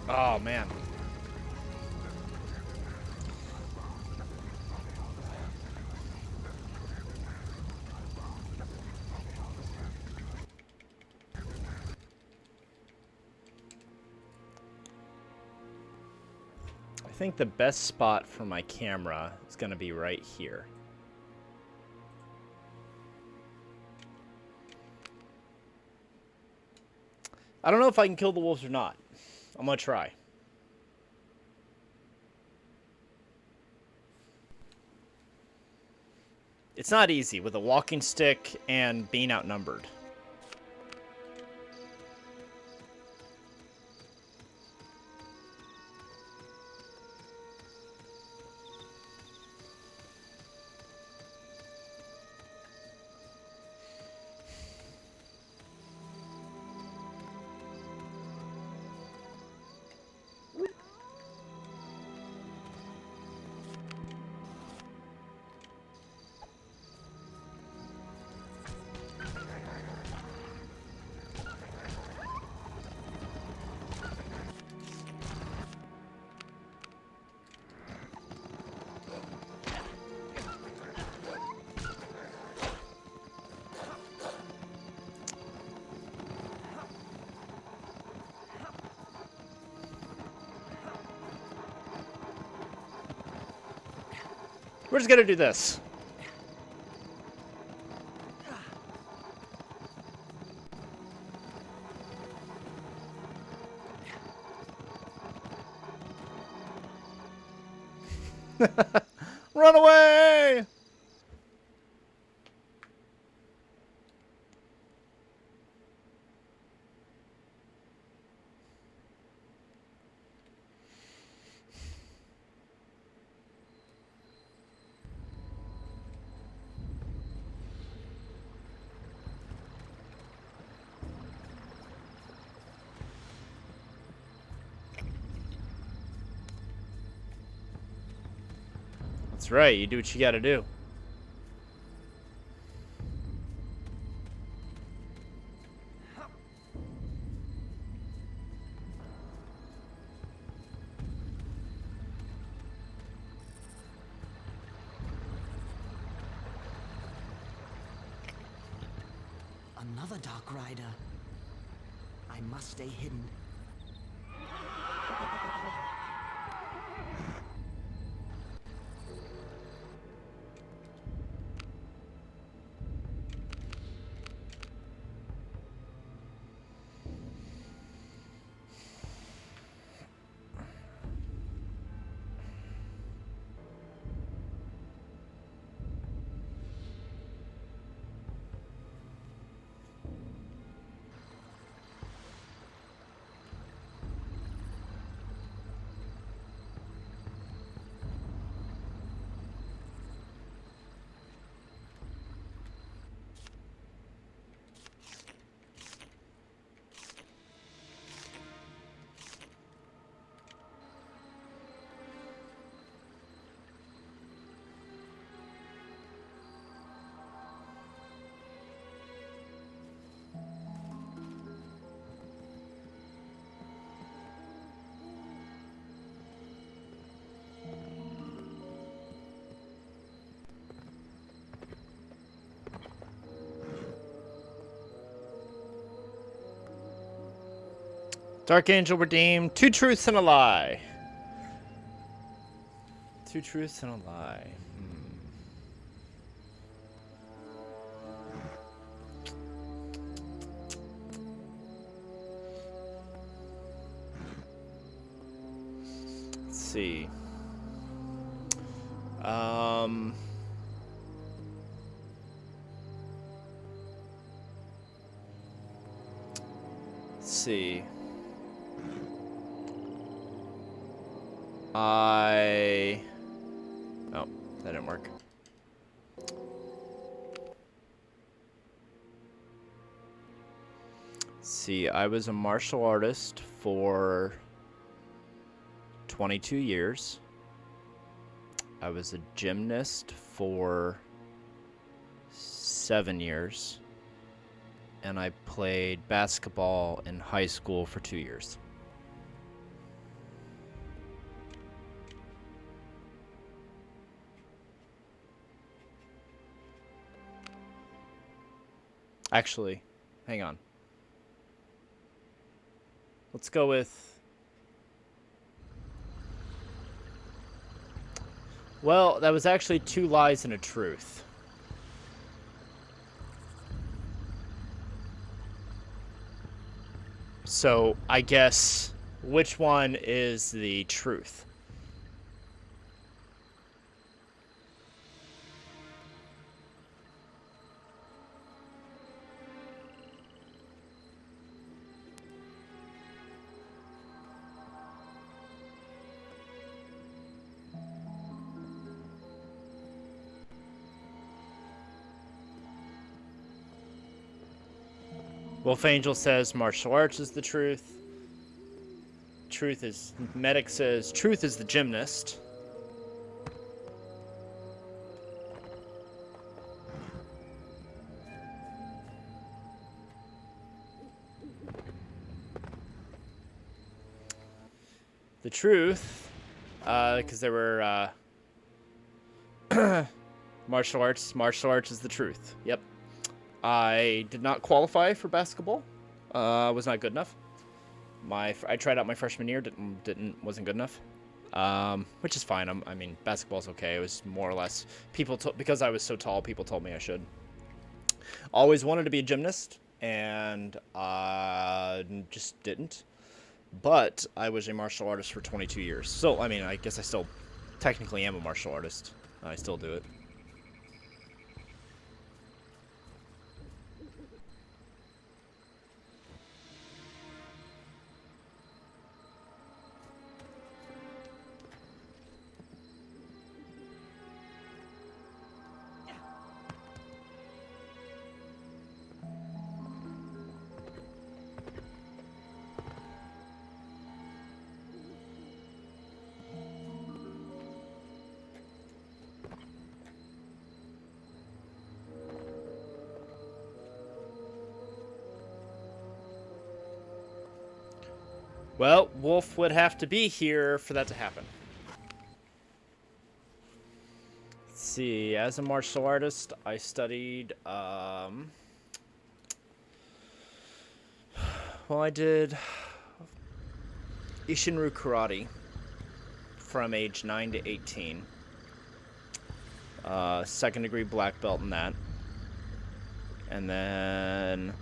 Oh, man. I think the best spot for my camera is going to be right here. I don't know if I can kill the wolves or not. I'm going to try. It's not easy with a walking stick and being outnumbered. We're just gonna do this. Run away! That's right, you do what you gotta do. Another Dark Rider. I must stay hidden. Dark Angel redeemed. 2 truths and a lie. 2 truths and a lie. Let's see. Let's see. Oh, that didn't work. Let's see, I was a martial artist for 22 years. I was a gymnast for 7 years. And I played basketball in high school for 2 years. Actually, hang on. Let's go with... Well, that was actually 2 lies and a truth. So, I guess, which one is the truth? Wolf Angel says martial arts is the truth. Truth is... Medic says truth is the gymnast. The truth, because there were martial arts is the truth. Yep. I did not qualify for basketball. Was not good enough. I tried out my freshman year, wasn't good enough. which is fine. I mean, basketball's okay. It was more or less because I was so tall, people told me I should. Always wanted to be a gymnast, and just didn't. But I was a martial artist for 22 years. So, I mean, I guess I still technically am a martial artist. I still do it. Well, Wolf would have to be here for that to happen. Let's see. As a martial artist, I studied, well, I did Ishinryu Karate from age 9 to 18. Second degree black belt in that. And then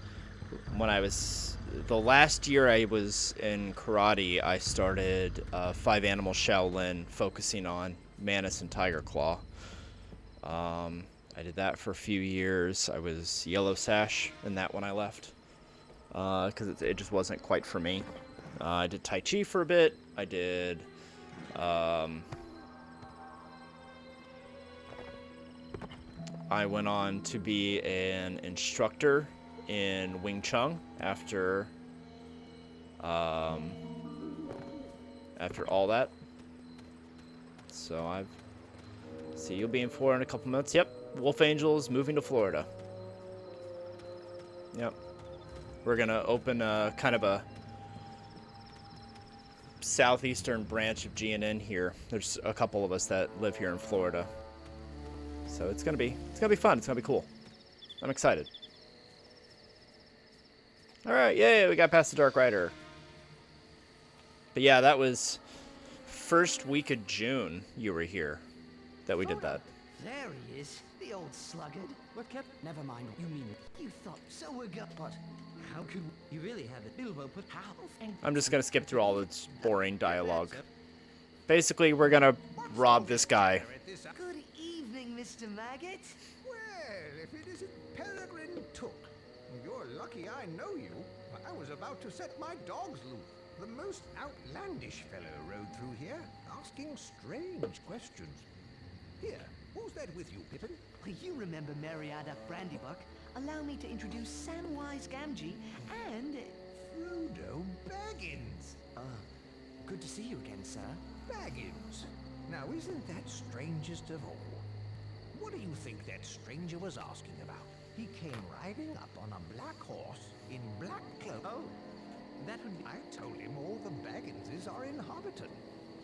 when I was... The last year I was in karate, I started 5 Animal Shaolin, focusing on Manus and Tiger Claw. I did that for a few years. I was Yellow Sash in that when I left, because it just wasn't quite for me. I did Tai Chi for a bit. I did... I went on to be an instructor in Wing Chun after all that. So see, you'll be in Florida in a couple months. Yep, Wolf Angels moving to Florida. Yep, we're gonna open a kind of a southeastern branch of GNN here. There's a couple of us that live here in Florida, so it's gonna be fun. It's gonna be cool. I'm excited. Alright, yay, we got past the Dark Rider. But yeah, that was first week of June you were here that we did that. There he is, the old sluggard. What kept... Never mind. You mean it? You thought so we're but how could you really have it? Bilbo put how? I'm just gonna skip through all its boring dialogue. Basically, we're gonna rob this guy. Good evening, Mr. Maggot. Well, if it isn't Peregrine Took. You're lucky I know you. I was about to set my dogs loose. The most outlandish fellow rode through here, asking strange questions. Here, who's that with you, Pippin? You remember Mariada Brandybuck? Allow me to introduce Samwise Gamgee and... Frodo Baggins. Good to see you again, sir. Baggins. Now, isn't that strangest of all? What do you think that stranger was asking about? He came riding up on a black horse in black cloak. Oh, that would be... I told him all the Bagginses are in Hobbiton.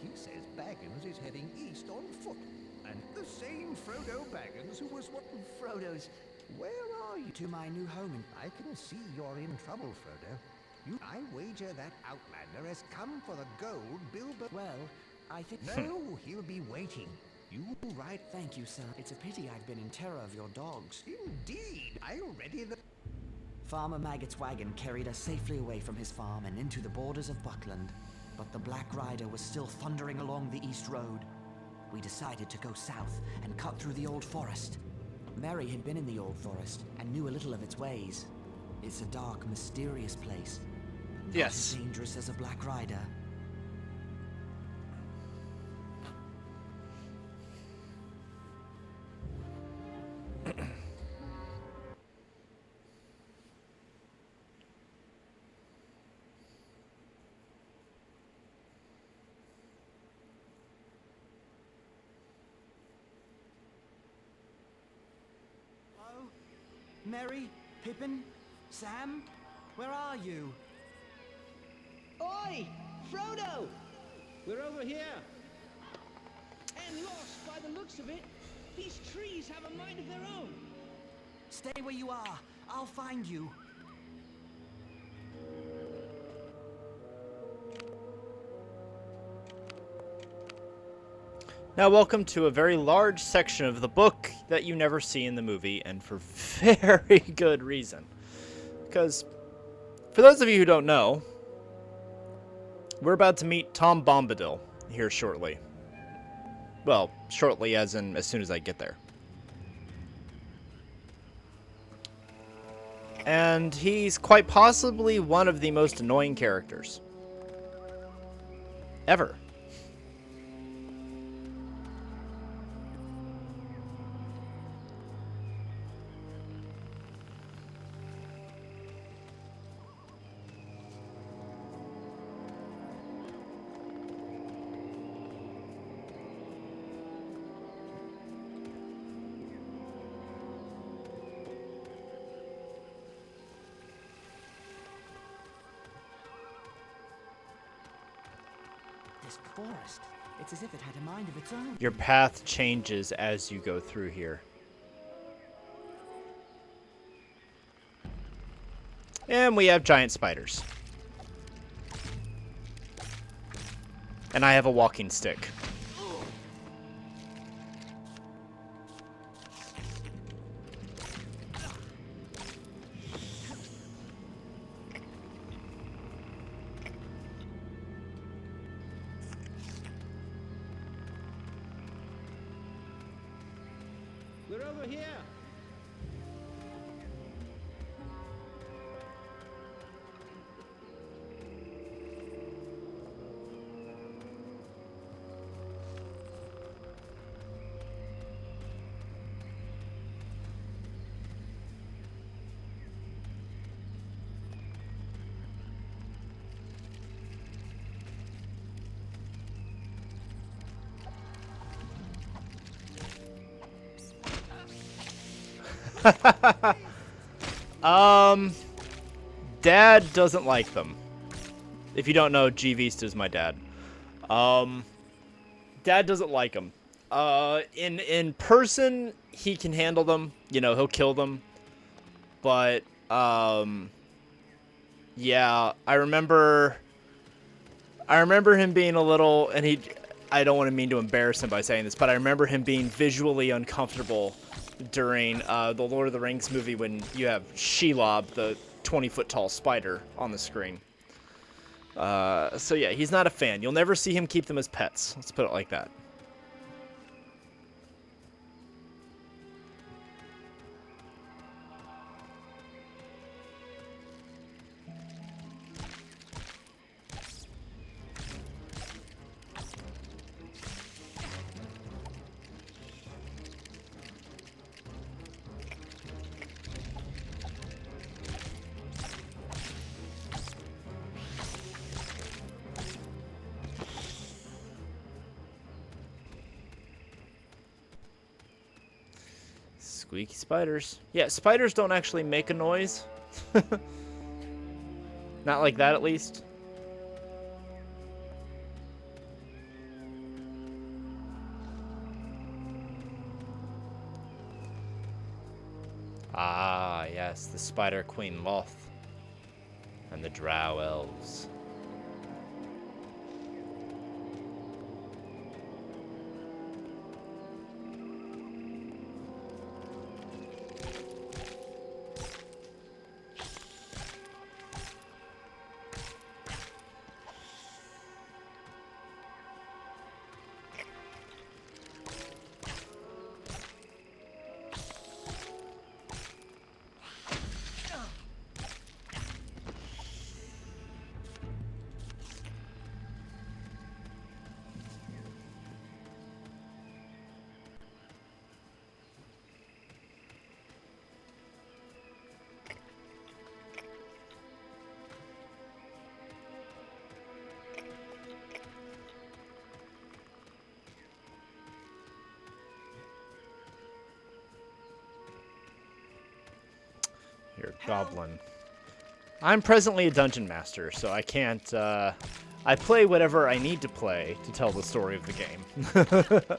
He says Baggins is heading east on foot. And the same Frodo Baggins who was what... Frodo's... Where are you? To my new home. I can see you're in trouble, Frodo. I wager that Outlander has come for the gold Bilbo... Well, I think... No, he'll be waiting. You ride... Thank you, sir. It's a pity I've been in terror of your dogs. Indeed. I'll ready the... Farmer Maggot's wagon carried us safely away from his farm and into the borders of Buckland. But the Black Rider was still thundering along the East Road. We decided to go south and cut through the Old Forest. Mary had been in the Old Forest and knew a little of its ways. It's a dark, mysterious place. Yes. Not as dangerous as a Black Rider. Mary, Pippin, Sam, where are you? Oi! Frodo! We're over here. And lost by the looks of it. These trees have a mind of their own. Stay where you are. I'll find you. Now, welcome to a very large section of the book that you never see in the movie, and for very good reason. Because, for those of you who don't know, we're about to meet Tom Bombadil here shortly. Well, shortly as in as soon as I get there. And he's quite possibly one of the most annoying characters ever. This forest, it's as if it had a mind of its own. Your path changes as you go through here. And we have giant spiders. And I have a walking stick. We're over here. Dad doesn't like them. If you don't know, G Vista is my dad. Dad doesn't like them. In person, he can handle them. You know, he'll kill them. But, yeah, I remember him being a little, and I don't want to mean to embarrass him by saying this, but I remember him being visually uncomfortable during the Lord of the Rings movie when you have Shelob, the 20-foot tall spider, on the screen. So yeah, he's not a fan. You'll never see him keep them as pets. Let's put it like that. Squeaky spiders. Yeah, spiders don't actually make a noise. Not like that, at least. Ah, yes, the Spider Queen Loth and the Drow Elves. Here, Goblin. I'm presently a dungeon master, so I can't, I play whatever I need to play to tell the story of the game.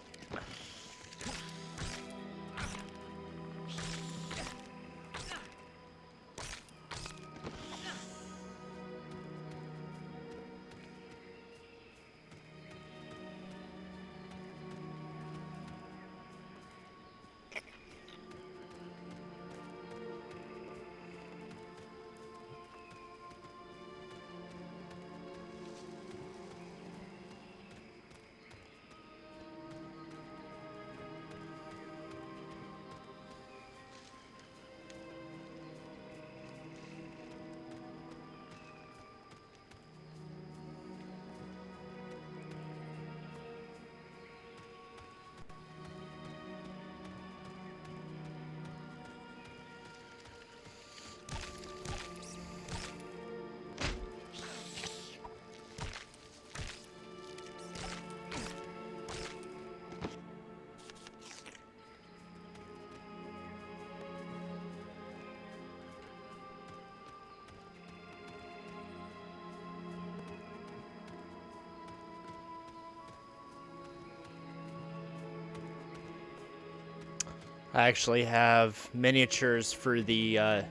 I actually have miniatures for the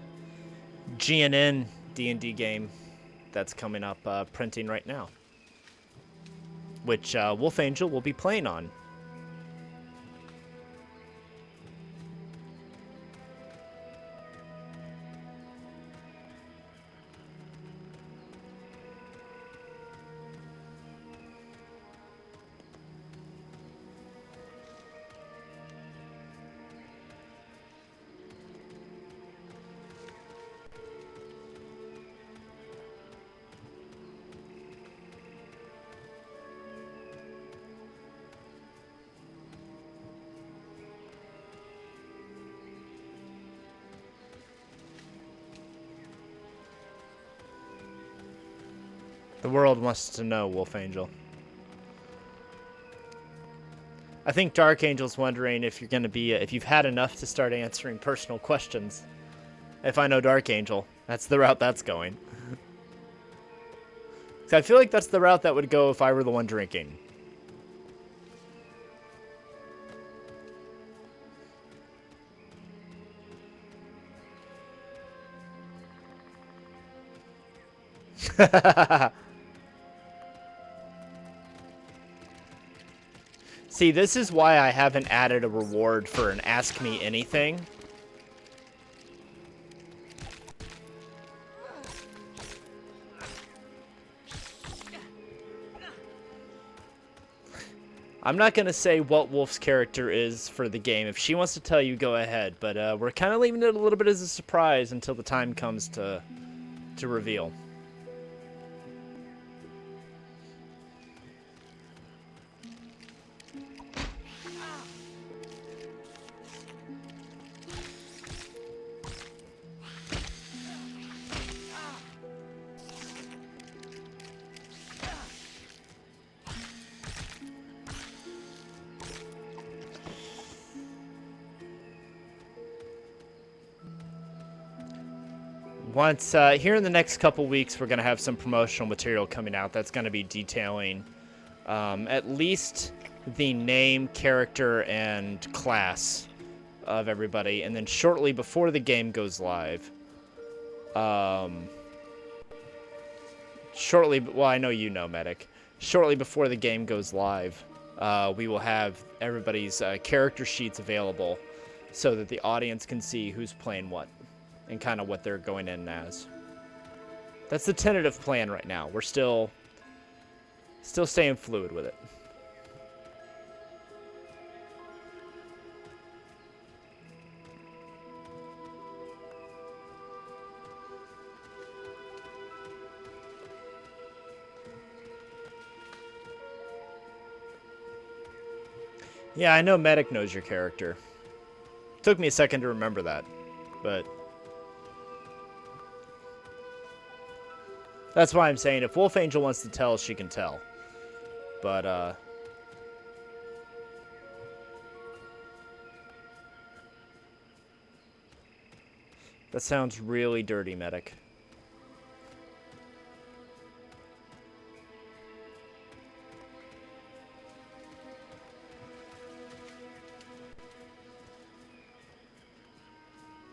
GNN D&D game that's coming up, printing right now, which Wolf Angel will be playing on. The world wants to know, Wolf Angel. I think Dark Angel's wondering if you're going to be, if you've had enough to start answering personal questions. If I know Dark Angel, that's the route that's going. So I feel like that's the route that would go if I were the one drinking. See, this is why I haven't added a reward for an Ask Me Anything. I'm not going to say what Wolf's character is for the game. If she wants to tell you, go ahead. But we're kind of leaving it a little bit as a surprise until the time comes to reveal. Once, here in the next couple weeks, we're going to have some promotional material coming out that's going to be detailing at least the name, character, and class of everybody. And then shortly before the game goes live, well, I know you know, Medic. Shortly before the game goes live, we will have everybody's character sheets available so that the audience can see who's playing what and kind of what they're going in as. That's the tentative plan right now. We're still staying fluid with it. Yeah, I know Medic knows your character. Took me a second to remember that, but that's why I'm saying if Wolf Angel wants to tell, she can tell. But, that sounds really dirty, Medic.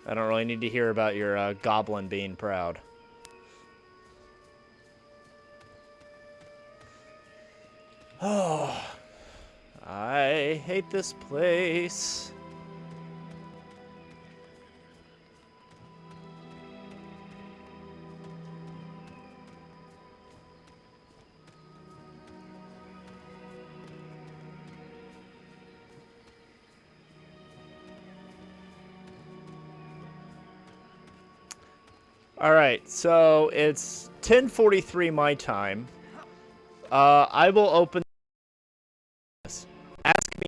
I don't really need to hear about your goblin being proud. Oh, I hate this place. All right, so it's 10:43 my time. I will open this. Ask me.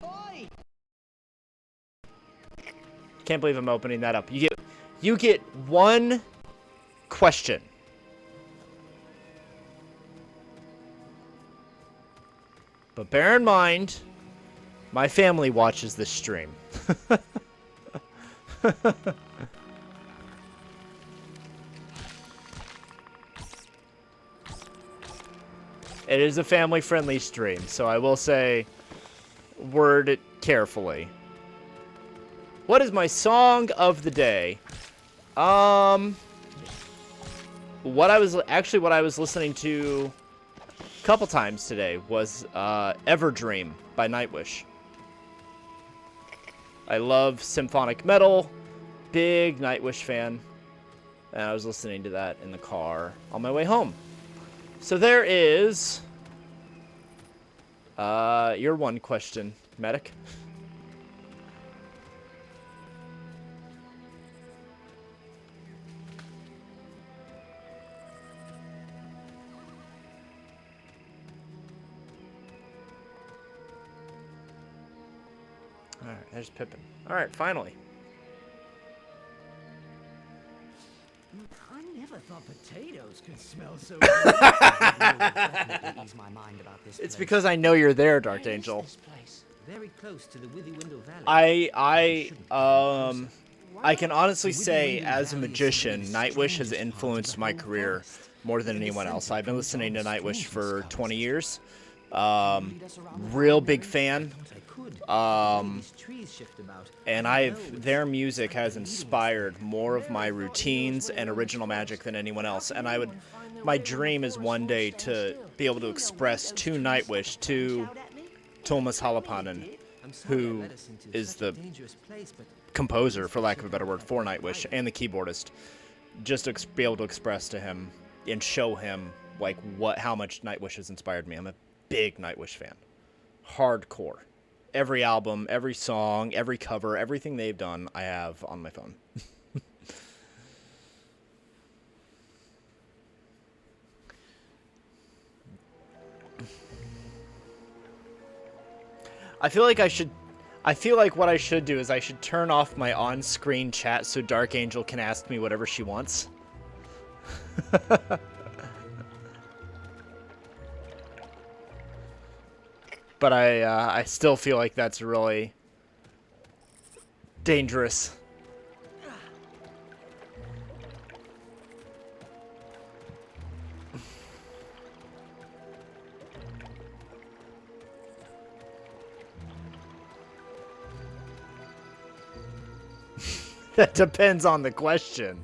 Oi! Can't believe I'm opening that up. You get one question. But bear in mind, my family watches this stream. It is a family-friendly stream, so I will say, word it carefully. What is my song of the day? What I was listening to a couple times today was Everdream by Nightwish. I love symphonic metal, big Nightwish fan, and I was listening to that in the car on my way home. So there is your one question, Medic. Alright, there's Pippin. Alright, finally. I never thought potatoes could smell so good. Ease my mind about this It's place. because I know you're there, Dark Angel. Very close to the Withywindle Valley. I can honestly say, as a magician, Nightwish has influenced my career more than anyone else. I've been listening to Nightwish for 20 years. Real big fan. And their music has inspired more of my routines and original magic than anyone else. And my dream is one day to be able to express to Nightwish, to Tuomas Halopainen, who is the composer, for lack of a better word, for Nightwish, and the keyboardist, just to be able to express to him and show him like how much Nightwish has inspired me. I'm a big Nightwish fan. Hardcore. Every album, every song, every cover, everything they've done, I have on my phone. I feel like what I should do is I should turn off my on-screen chat so Dark Angel can ask me whatever she wants. But I still feel like that's really dangerous. That depends on the question.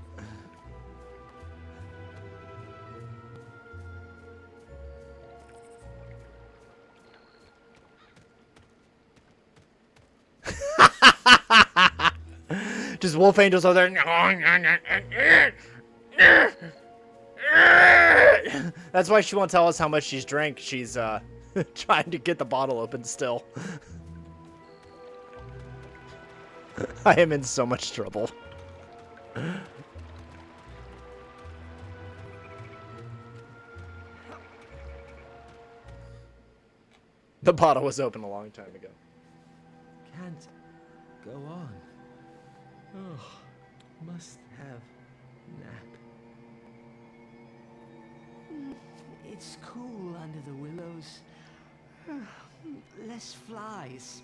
Just wolf angels over there. That's why she won't tell us how much she's drank. She's trying to get the bottle open still. I am in so much trouble. The bottle was open a long time ago. Can't go on. Oh, must have nap. It's cool under the willows. Less flies.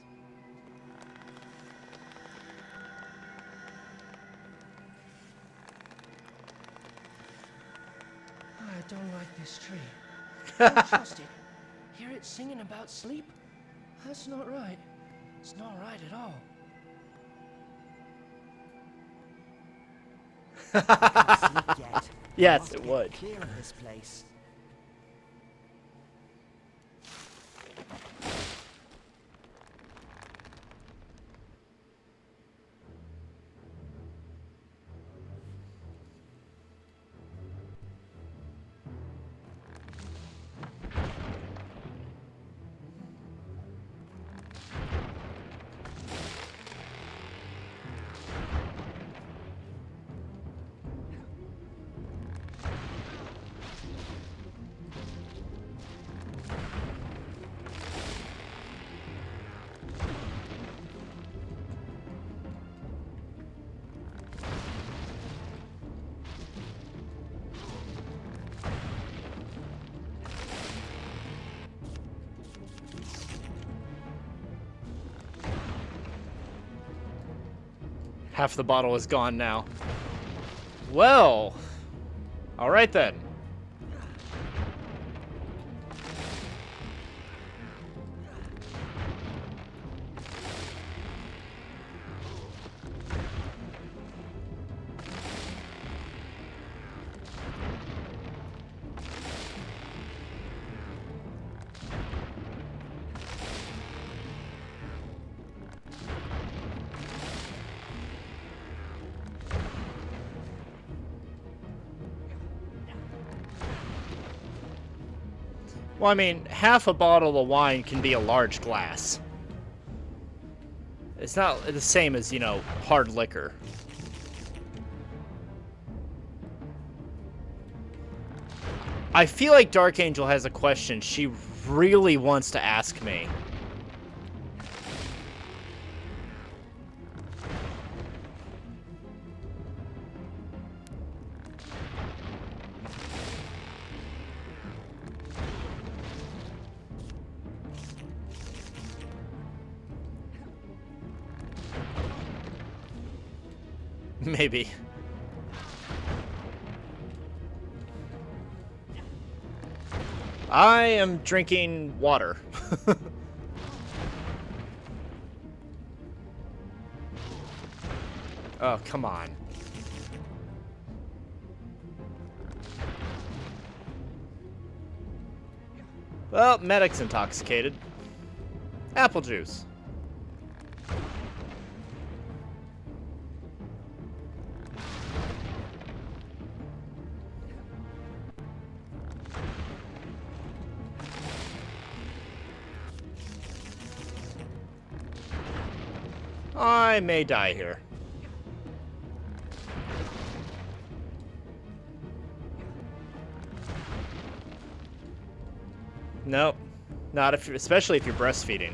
I don't like this tree. Don't trust it. Hear it singing about sleep? That's not right. It's not right at all. Yes, it would. Clear of this place. Half the bottle is gone now. Well, all right then. Well, I mean, half a bottle of wine can be a large glass. It's not the same as, you know, hard liquor. I feel like Dark Angel has a question she really wants to ask me. Maybe. I am drinking water. Oh, come on. Well, medic's intoxicated. Apple juice. I may die here. Nope. Not if you're, especially if you're breastfeeding.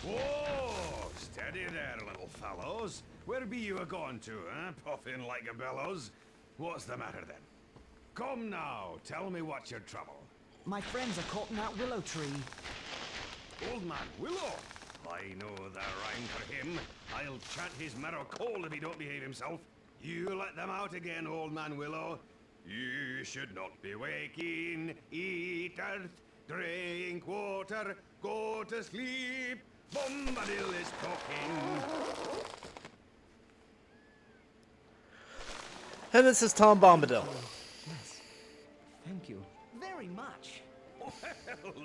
Whoa! Steady there, little fellows. Where be you a-going to, eh? Puffing like a bellows. What's the matter, then? Come now, tell me what's your trouble. My friends are caught in that willow tree. Old man Willow? I know the rhyme for him. I'll chant his marrow cold if he don't behave himself. You let them out again, old man Willow. You should not be waking. Eat earth, drink water, go to sleep. Bombadil is talking. And this is Tom Bombadil. Yes. Thank you very much. Well,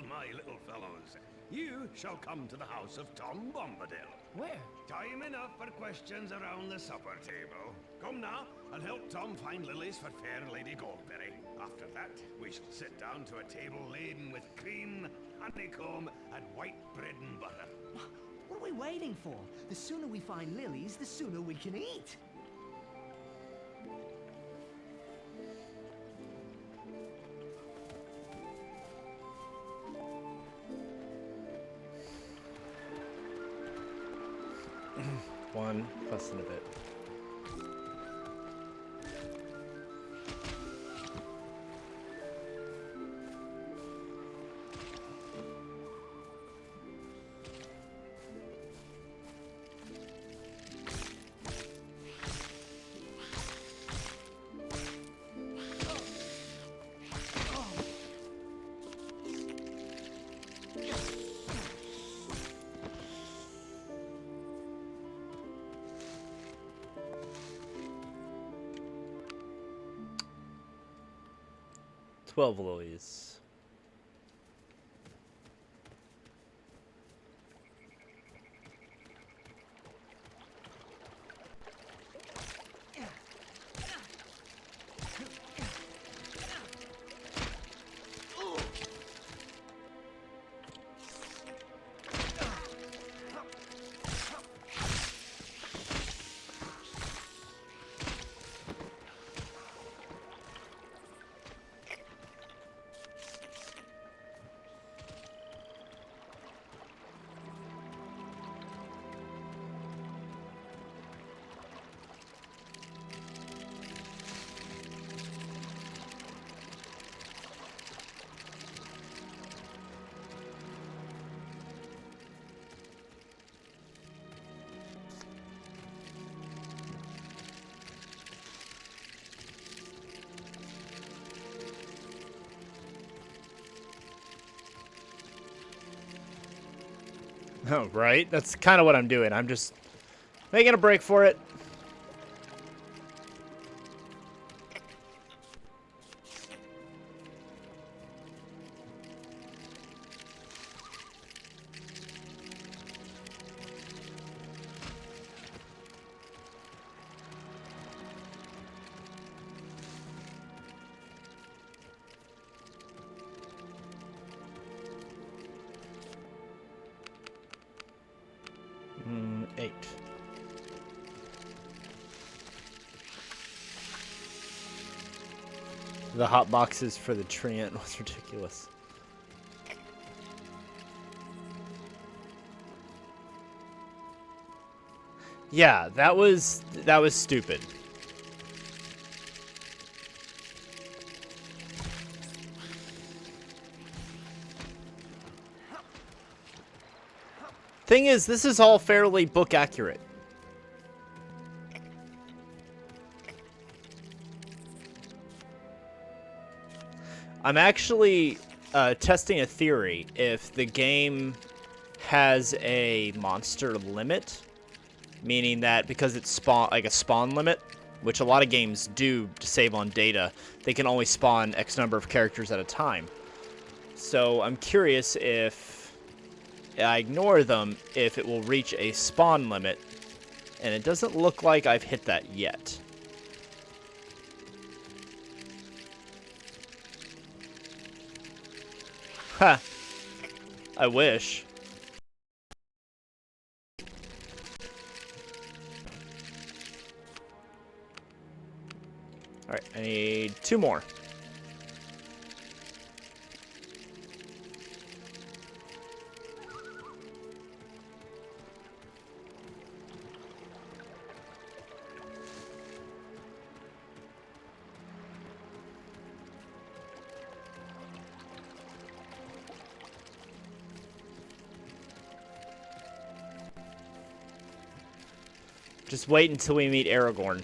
my little fellows, you shall come to the house of Tom Bombadil. Where? Time enough for questions around the supper table. Come now, and help Tom find lilies for fair Lady Goldberry. After that, we shall sit down to a table laden with cream, honeycomb, and white bread and butter. What are we waiting for? The sooner we find lilies, the sooner we can eat. One plus in a bit. Twelve lilies. Oh, right? That's kind of what I'm doing. I'm just making a break for it. Eight. The hot boxes for the Treant was ridiculous. Yeah, that was stupid. Thing is, this is all fairly book accurate. I'm actually testing a theory if the game has a monster limit, meaning that because it's like a spawn limit, which a lot of games do to save on data, they can only spawn X number of characters at a time. So I'm curious if I ignore them, if it will reach a spawn limit, and it doesn't look like I've hit that yet. Ha! I wish. Alright, I need 2 more. Just wait until we meet Aragorn.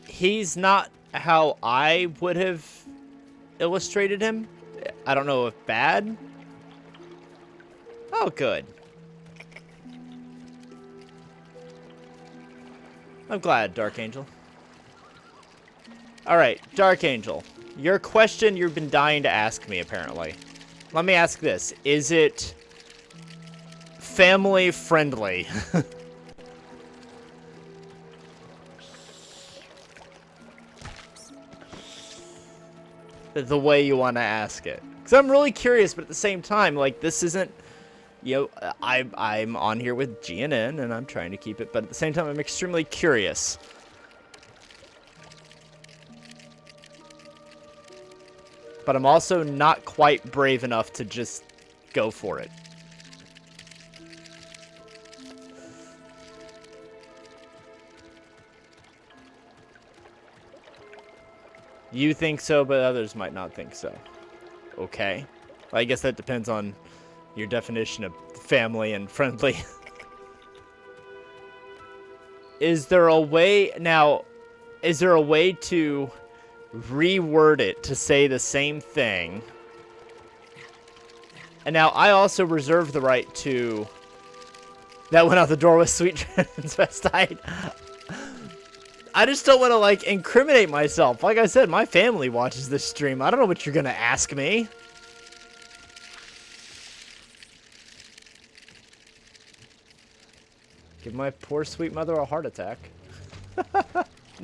He's not how I would have illustrated him. I don't know if bad. Oh, good. I'm glad, Dark Angel. Alright, Dark Angel. Your question you've been dying to ask me, apparently. Let me ask this. Is it family friendly? The way you want to ask it. Because I'm really curious, but at the same time, like, this isn't, you know, I'm on here with GNN, and I'm trying to keep it, but at the same time, I'm extremely curious. But I'm also not quite brave enough to just go for it. You think so, but others might not think so. Okay. Well, I guess that depends on your definition of family and friendly. Is there a way... Now, is there a way to reword it to say the same thing? And now, I also reserve the right to... That went out the door with sweet transvestite. I just don't want to, like, incriminate myself. Like I said, my family watches this stream. I don't know what you're going to ask me. Give my poor sweet mother a heart attack.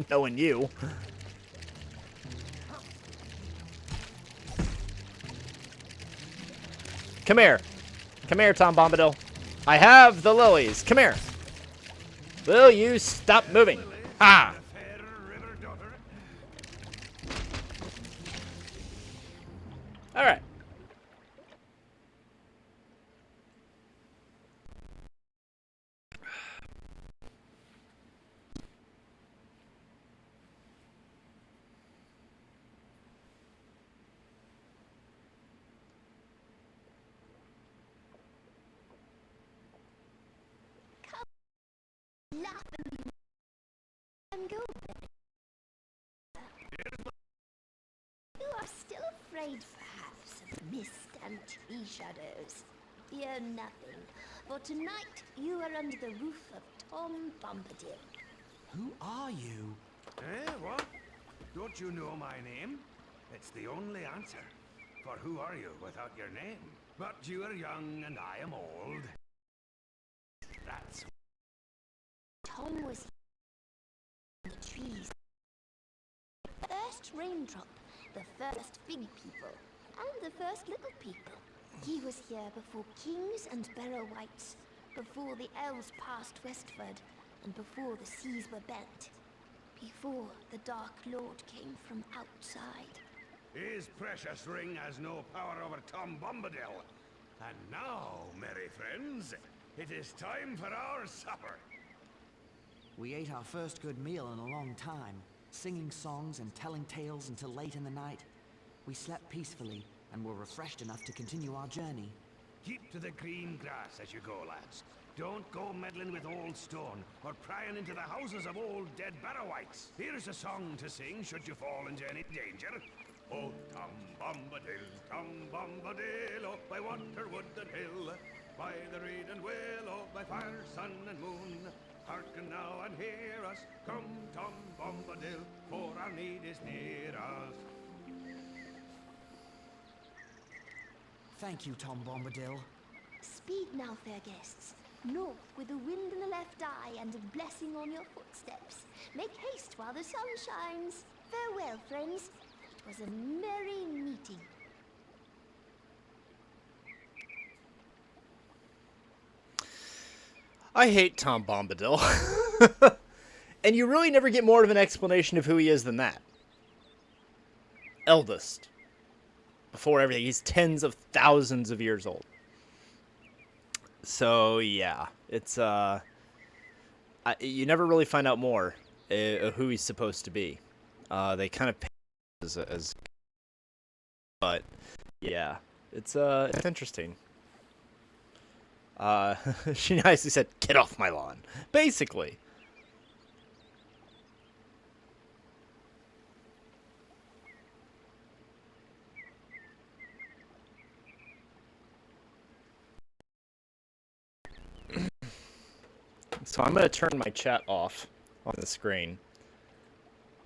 Knowing you. Come here. Come here, Tom Bombadil. I have the lilies. Come here. Will you stop moving? Ah! Alright. laughingly and go. You are still afraid, perhaps, of mist and tree shadows. Fear nothing, for tonight you are under the roof of Tom Bombadil. Who are you? Eh, what? Don't you know my name? It's the only answer. For who are you without your name? But you are young and I am old. That's... Tom was in the trees. The first raindrop, the first big people, and the first little people. He was here before kings and Barrow Wights, before the elves passed westward, and before the seas were bent, before the Dark Lord came from outside. His precious ring has no power over Tom Bombadil. And now, merry friends, it is time for our supper. We ate our first good meal in a long time, singing songs and telling tales until late in the night. We slept peacefully and were refreshed enough to continue our journey. Keep to the green grass as you go, lads. Don't go meddling with old stone or prying into the houses of old dead Barrowites. Here's a song to sing should you fall into any danger. Oh, Tom Bombadil, oh, by water, wood and hill, by the reed and willow, by fire, sun and moon. Hearken now and hear us, come Tom Bombadil, for our need is near us. Thank you, Tom Bombadil. Speed now, fair guests. North with the wind in the left eye and a blessing on your footsteps. Make haste while the sun shines. Farewell, friends. It was a merry meeting. I hate Tom Bombadil. And you really never get more of an explanation of who he is than that. Eldest. Before everything. He's tens of thousands of years old. So, yeah. It's, you never really find out more of who he's supposed to be. They kind of paint as but, yeah. It's interesting. She nicely said, "Get off my lawn." Basically. So I'm going to turn my chat off on the screen.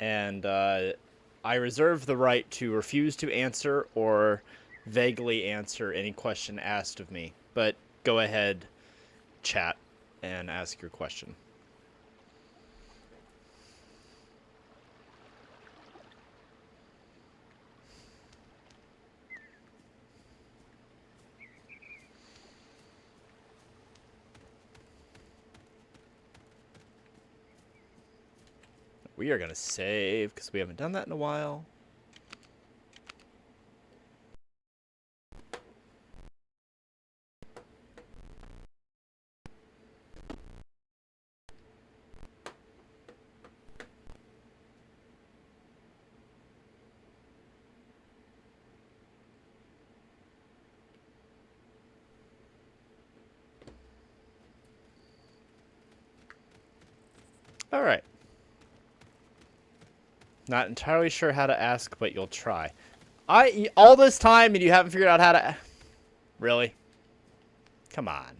And I reserve the right to refuse to answer or vaguely answer any question asked of me. But go ahead, chat, and ask your question. We are going to save, because we haven't done that in a while. All right. Not entirely sure how to ask, but you'll try. All this time and you haven't figured out how to... Really? Come on.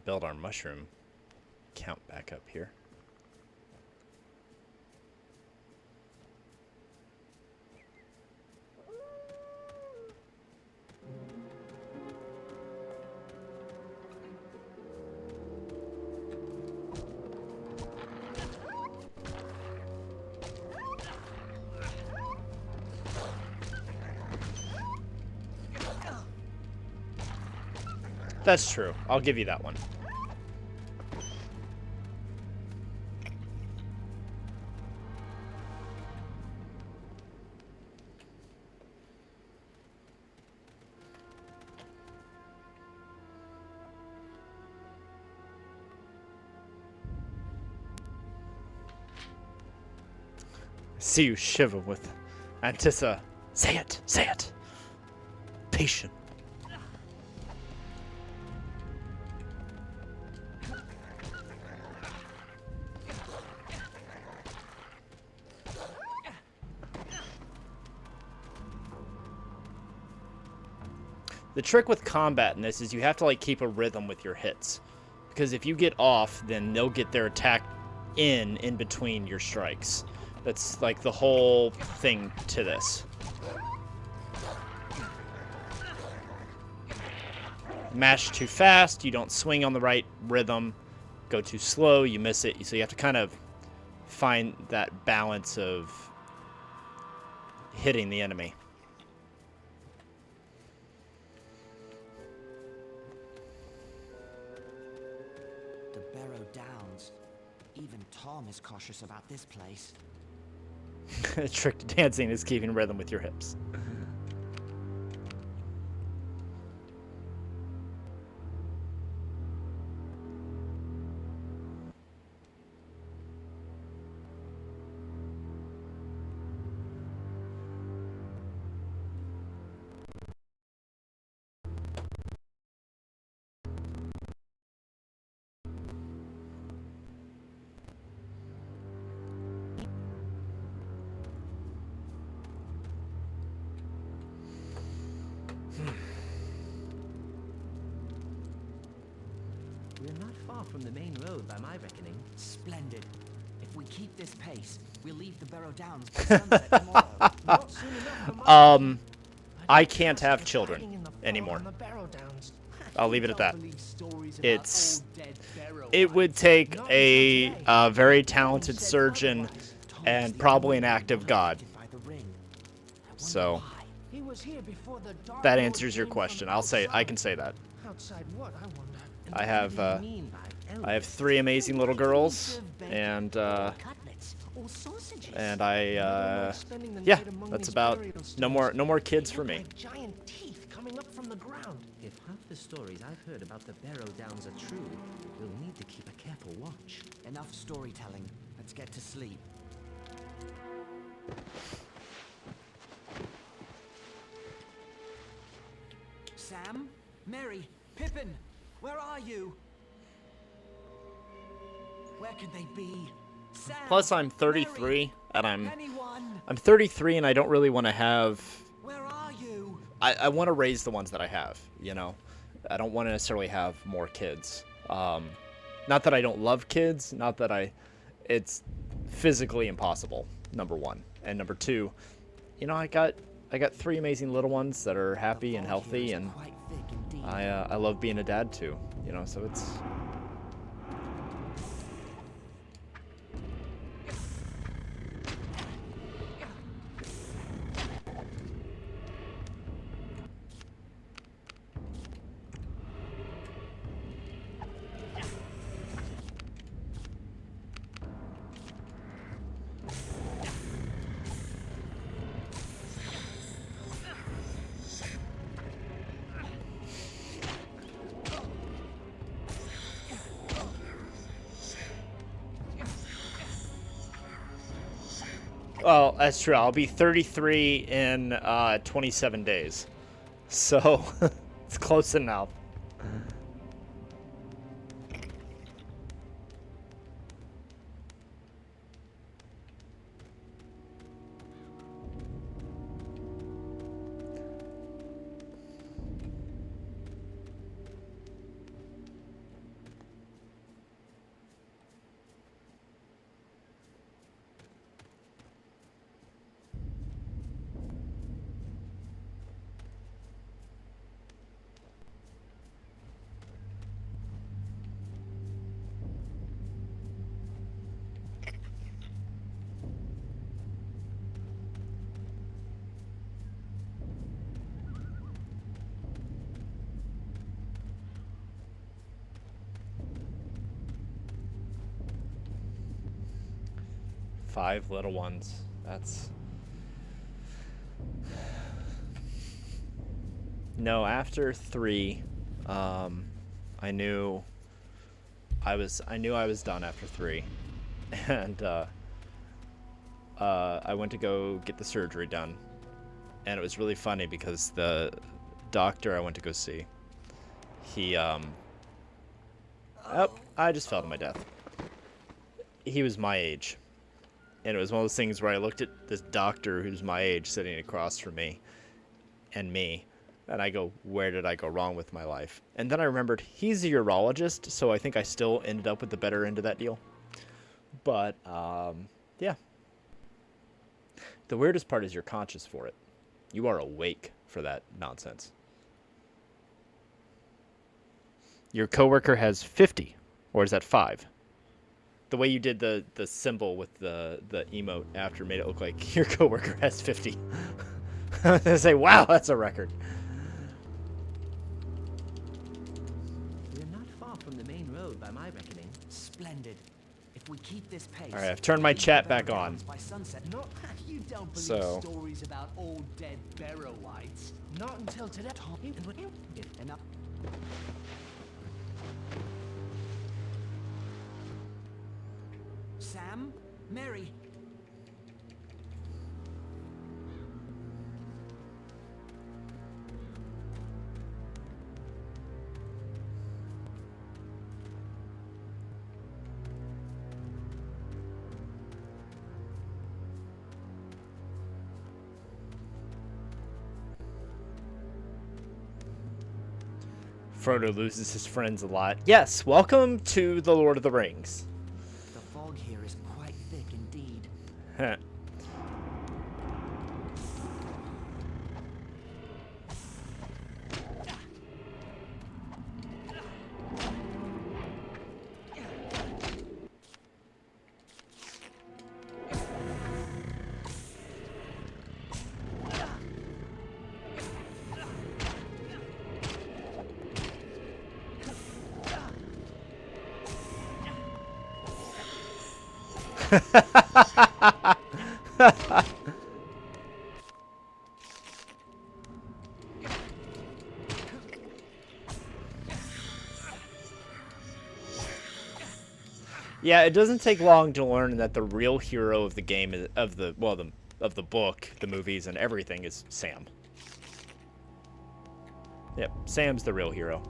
Build our mushroom count back up here. That's true. I'll give you that one. See you shiver with Antissa Say it. Say it. Patient. The trick with combat in this is you have to like keep a rhythm with your hits. Because if you get off, then they'll get their attack in between your strikes. That's like the whole thing to this. Mash too fast, you don't swing on the right rhythm. Go too slow, you miss it. So you have to kind of find that balance of hitting the enemy. The Barrow Downs. Even Tom is cautious about this place. Trick to dancing is keeping rhythm with your hips. We're not far from the main road by my reckoning. Splendid. If we keep this pace, we'll leave the Barrow Downs by sunset tomorrow. Not soon enough for my... I can't have children anymore. I'll leave it at that. It would take a very talented surgeon and probably an active god. So that answers your question. I can say that. Outside what, I wonder? I have 3 amazing little girls, and yeah, that's about no more kids for me. Giant teeth coming up from the ground. If half the stories I've heard about the Barrow Downs are true, we'll need to keep a careful watch. Enough storytelling. Let's get to sleep. Sam? Mary? Pippin? Where are you? Where could they be? Sam, Plus, I'm 33, Mary, and I'm anyone? 33, and I don't really want to have. Where are you? I want to raise the ones that I have. You know, I don't want to necessarily have more kids. Not that I don't love kids. Not that it's physically impossible. Number one, and number two, you know, I got 3 amazing little ones that are happy and healthy, and I love being a dad too. You know, so it's. Well, that's true. I'll be 33 in 27 days. So, it's close enough. Five little ones. That's no. After 3, I knew I was done after 3, and I went to go get the surgery done, and it was really funny because the doctor I went to go see, he oh, I just fell to my death. He was my age, and it was one of those things where I looked at this doctor who's my age sitting across from me, and I go, where did I go wrong with my life? And then I remembered he's a urologist, so I think I still ended up with the better end of that deal. But yeah. The weirdest part is you're conscious for it. You are awake for that nonsense. Your coworker has 50, or is that 5? The way you did the symbol with the emote after made it look like your coworker has 50. I was gonna say, wow, that's a record. We're not far from the main road by my reckoning. Splendid. If we keep this pace. All right, I've turned my chat back on. By sunset. Not you don't believe So. stories about old dead Barrow-wites. Not until today. Enough. Sam? Mary? Frodo loses his friends a lot. Yes, welcome to the Lord of the Rings. The fog here is quite thick indeed. Heh. Yeah, it doesn't take long to learn that the real hero of the game is, of the book, the movies, and everything is Sam. Yep, Sam's the real hero.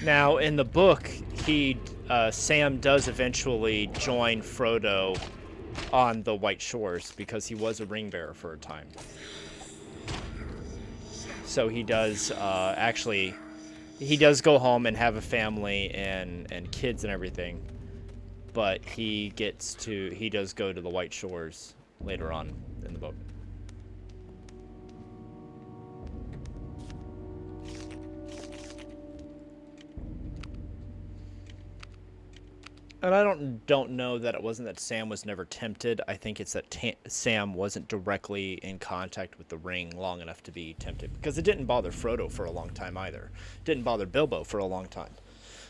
Now, in the book, Sam does eventually join Frodo on the White Shores because he was a ring bearer for a time. So he does he does go home and have a family and kids and everything, but he does go to the White Shores later on in the book. And I don't know that it wasn't that Sam was never tempted. I think it's that Sam wasn't directly in contact with the ring long enough to be tempted. Because it didn't bother Frodo for a long time either. It didn't bother Bilbo for a long time.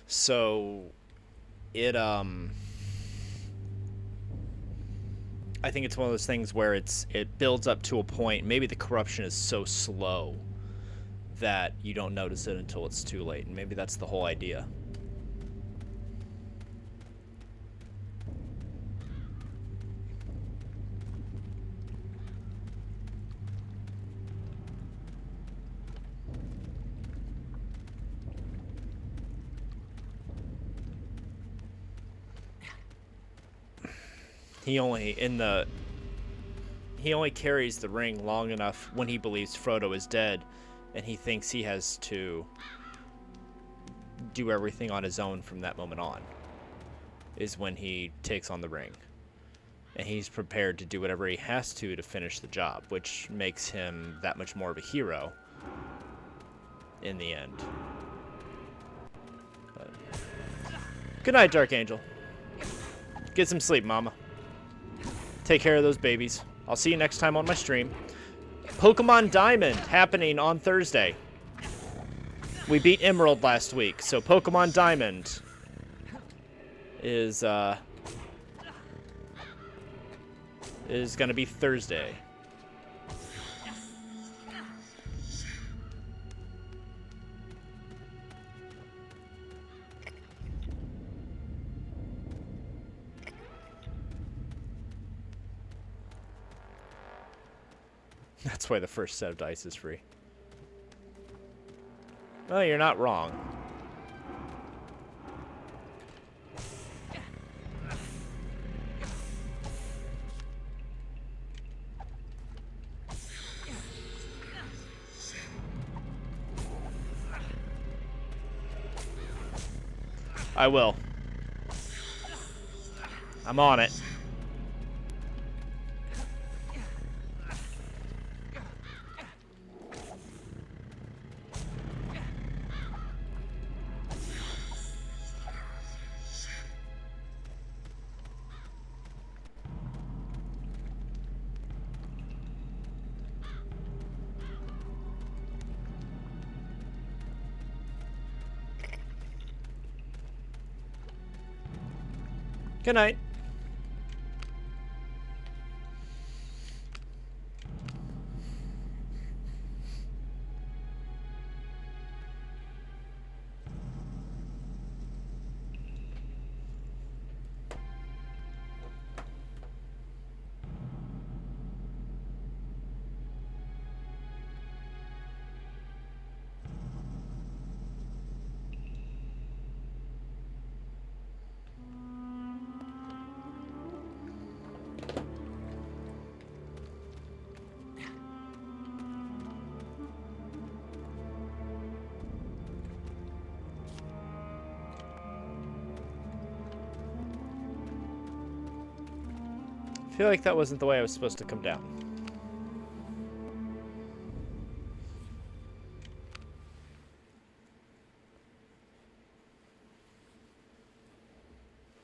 So, I think it's one of those things where it builds up to a point. Maybe the corruption is so slow that you don't notice it until it's too late. And maybe that's the whole idea. He only carries the ring long enough when he believes Frodo is dead, and he thinks he has to do everything on his own from that moment on, is when he takes on the ring. And he's prepared to do whatever he has to finish the job, which makes him that much more of a hero in the end. But... Good night, Dark Angel. Get some sleep, Mama. Take care of those babies. I'll see you next time on my stream. Pokemon Diamond happening on Thursday. we beat Emerald last week, so Pokemon Diamond is gonna be Thursday. That's why the first set of dice is free. Well, you're not wrong. I will. I'm on it. Good night. I feel like that wasn't the way I was supposed to come down.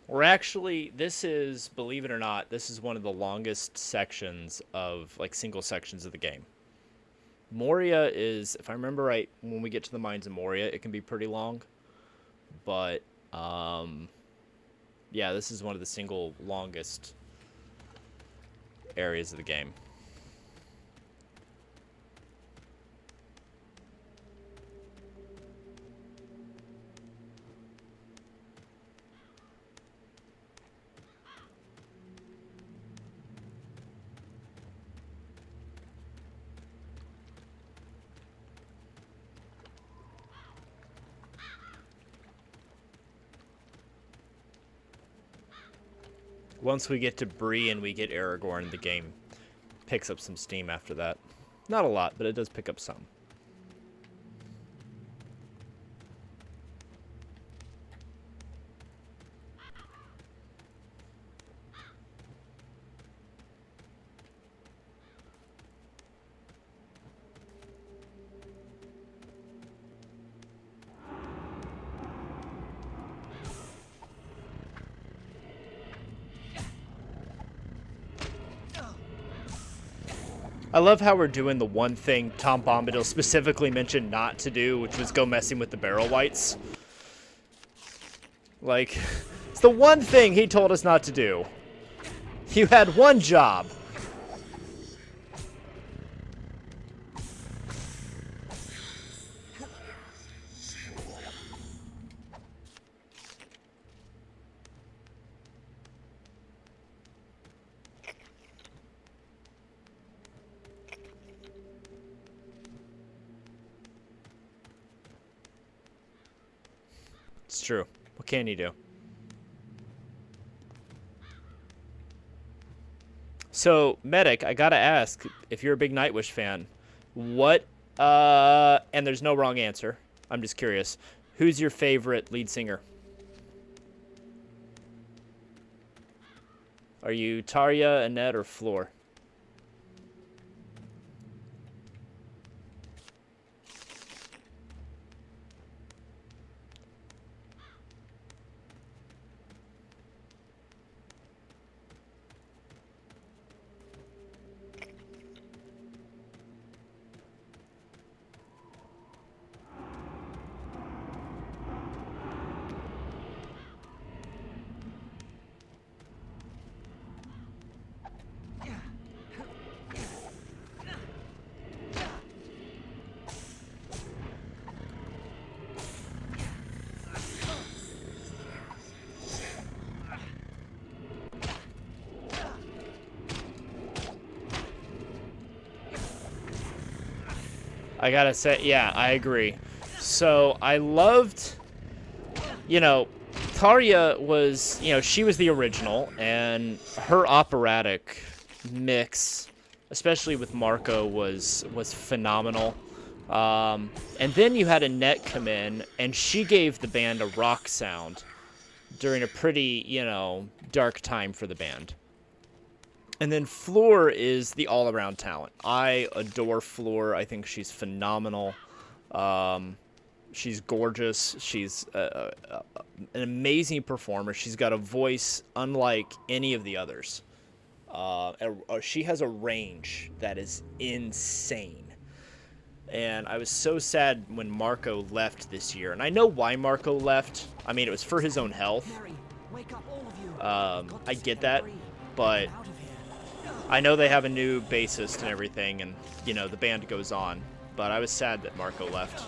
We're actually, this is, believe it or not, this is one of the longest sections of, like, single sections of the game. Moria is, if I remember right, when we get to the mines in Moria, it can be pretty long. But, yeah, this is one of the single longest areas of the game. Once we get to Bree and we get Aragorn, the game picks up some steam after that. Not a lot, but it does pick up some. I love how we're doing the one thing Tom Bombadil specifically mentioned not to do, which was go messing with the barrel whites. Like, it's the one thing he told us not to do. You had one job. It's true. What can you do? So, Medic, I gotta ask, if you're a big Nightwish fan, what, and there's no wrong answer, I'm just curious, who's your favorite lead singer? Are you Tarja, Annette, or Floor? I gotta say, yeah, I agree. So I loved, you know, Tarja was, you know, she was the original, and her operatic mix, especially with Marco, was phenomenal. And then you had Annette come in, and she gave the band a rock sound during a pretty, you know, dark time for the band. And then Fleur is the all-around talent. I adore Fleur. I think she's phenomenal. She's gorgeous. She's an amazing performer. She's got a voice unlike any of the others. She has a range that is insane. And I was so sad when Marco left this year. And I know why Marco left. I mean, it was for his own health. I get that. But I know they have a new bassist and everything. And, you know, the band goes on. But I was sad that Marco left.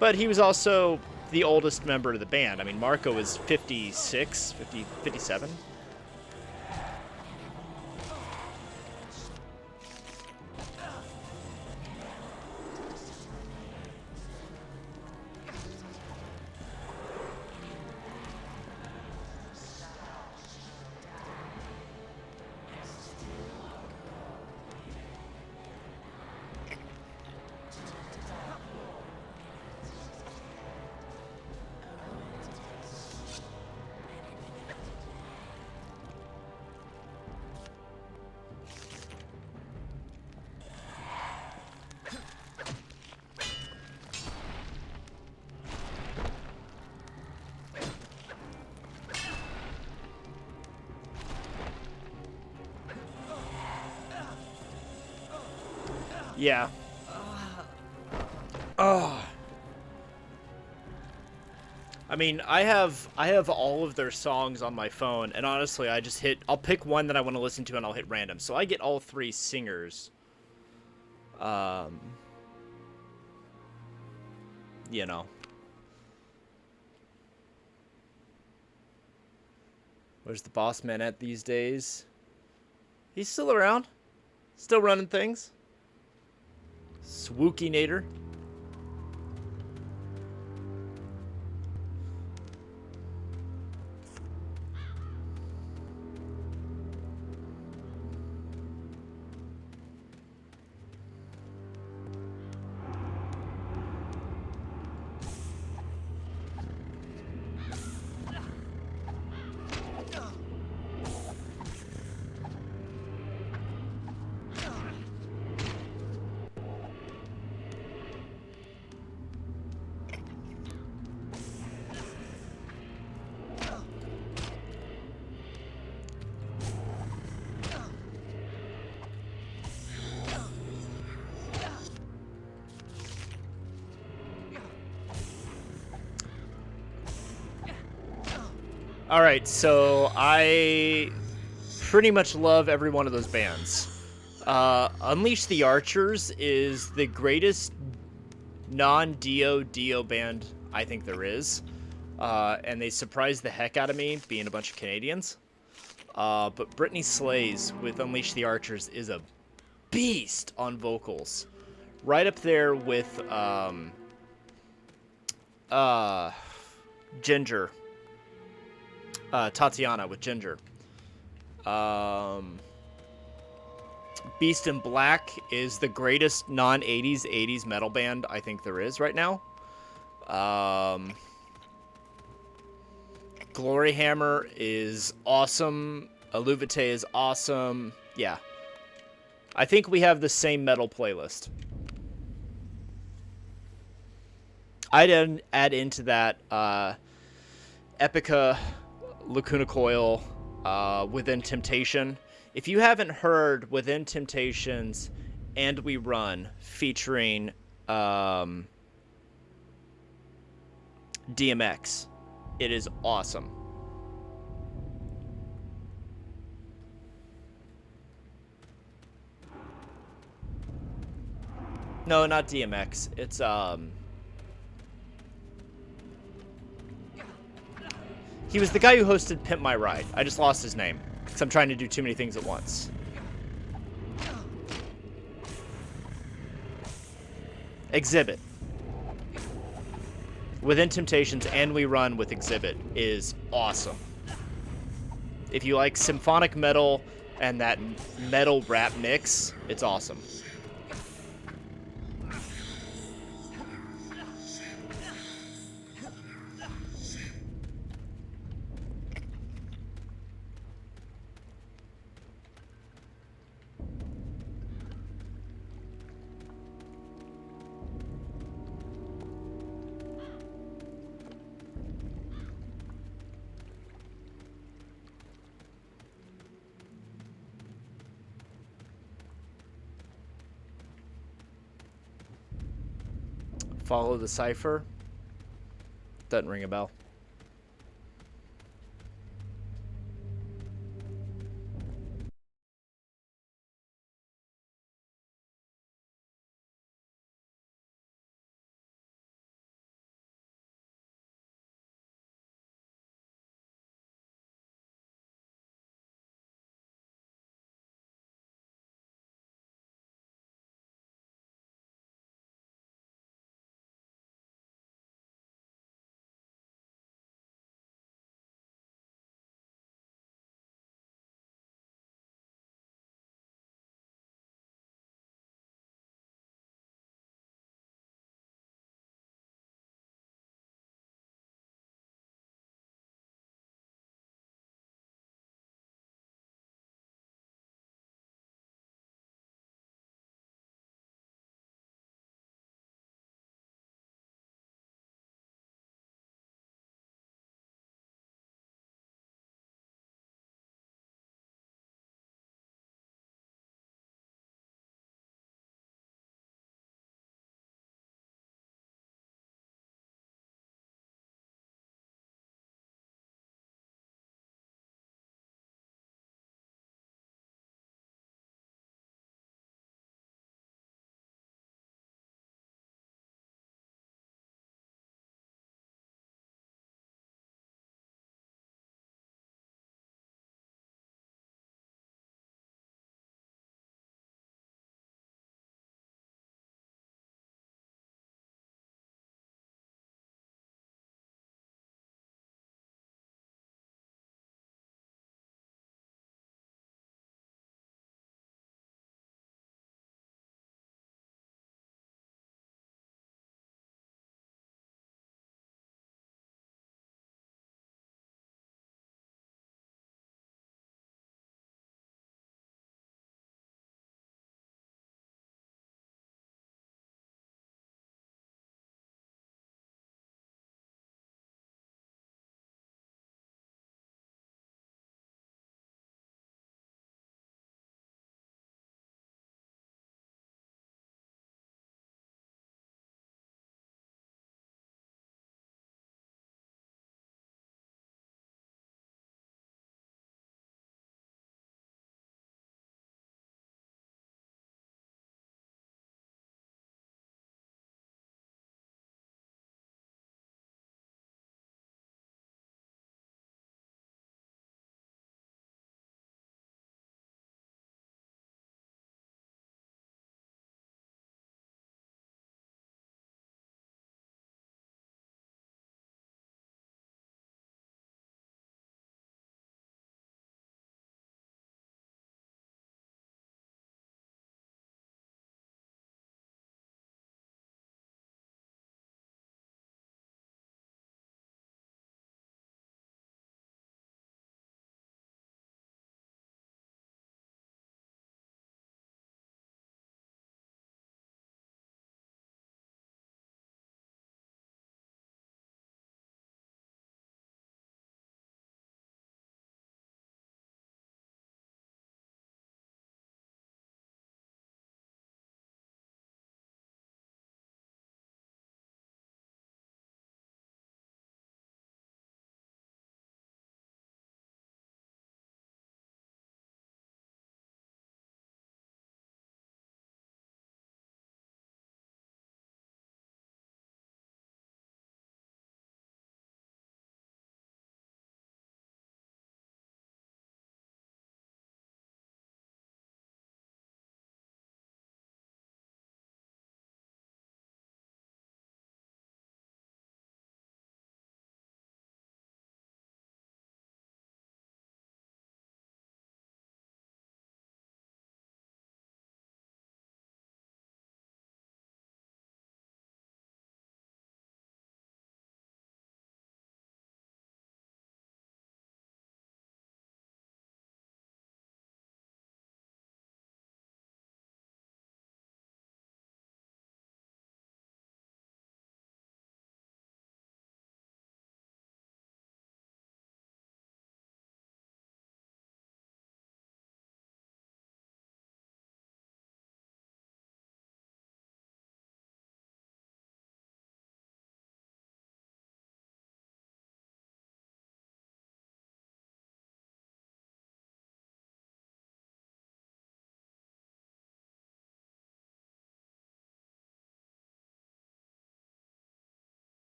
But he was also the oldest member of the band. I mean, Marco is 56, 57. Yeah. Oh. I mean, I have all of their songs on my phone, and honestly, I'll pick one that I want to listen to, and I'll hit random. So I get all three singers. You know. Where's the boss man at these days? He's still around. Still running things. Swookinator. Alright, so I pretty much love every one of those bands. Unleash the Archers is the greatest non-Dio band I think there is. And they surprised the heck out of me, being a bunch of Canadians. But Brittany Slays with Unleash the Archers is a beast on vocals. Right up there with Ginger. Tatiana with Ginger. Beast in Black is the greatest non-80s 80s metal band I think there is right now. Glory Hammer is awesome. Aluvite is awesome. Yeah. I think we have the same metal playlist. I'd add into that Epica, Lacuna Coil, Within Temptation. If you haven't heard Within Temptation's And We Run featuring DMX, it is awesome. No, not DMX. It's he was the guy who hosted Pimp My Ride. I just lost his name because I'm trying to do too many things at once. Exhibit. Within Temptations and We Run with Exhibit is awesome. If you like symphonic metal and that metal rap mix, it's awesome. Follow the cipher. Doesn't ring a bell.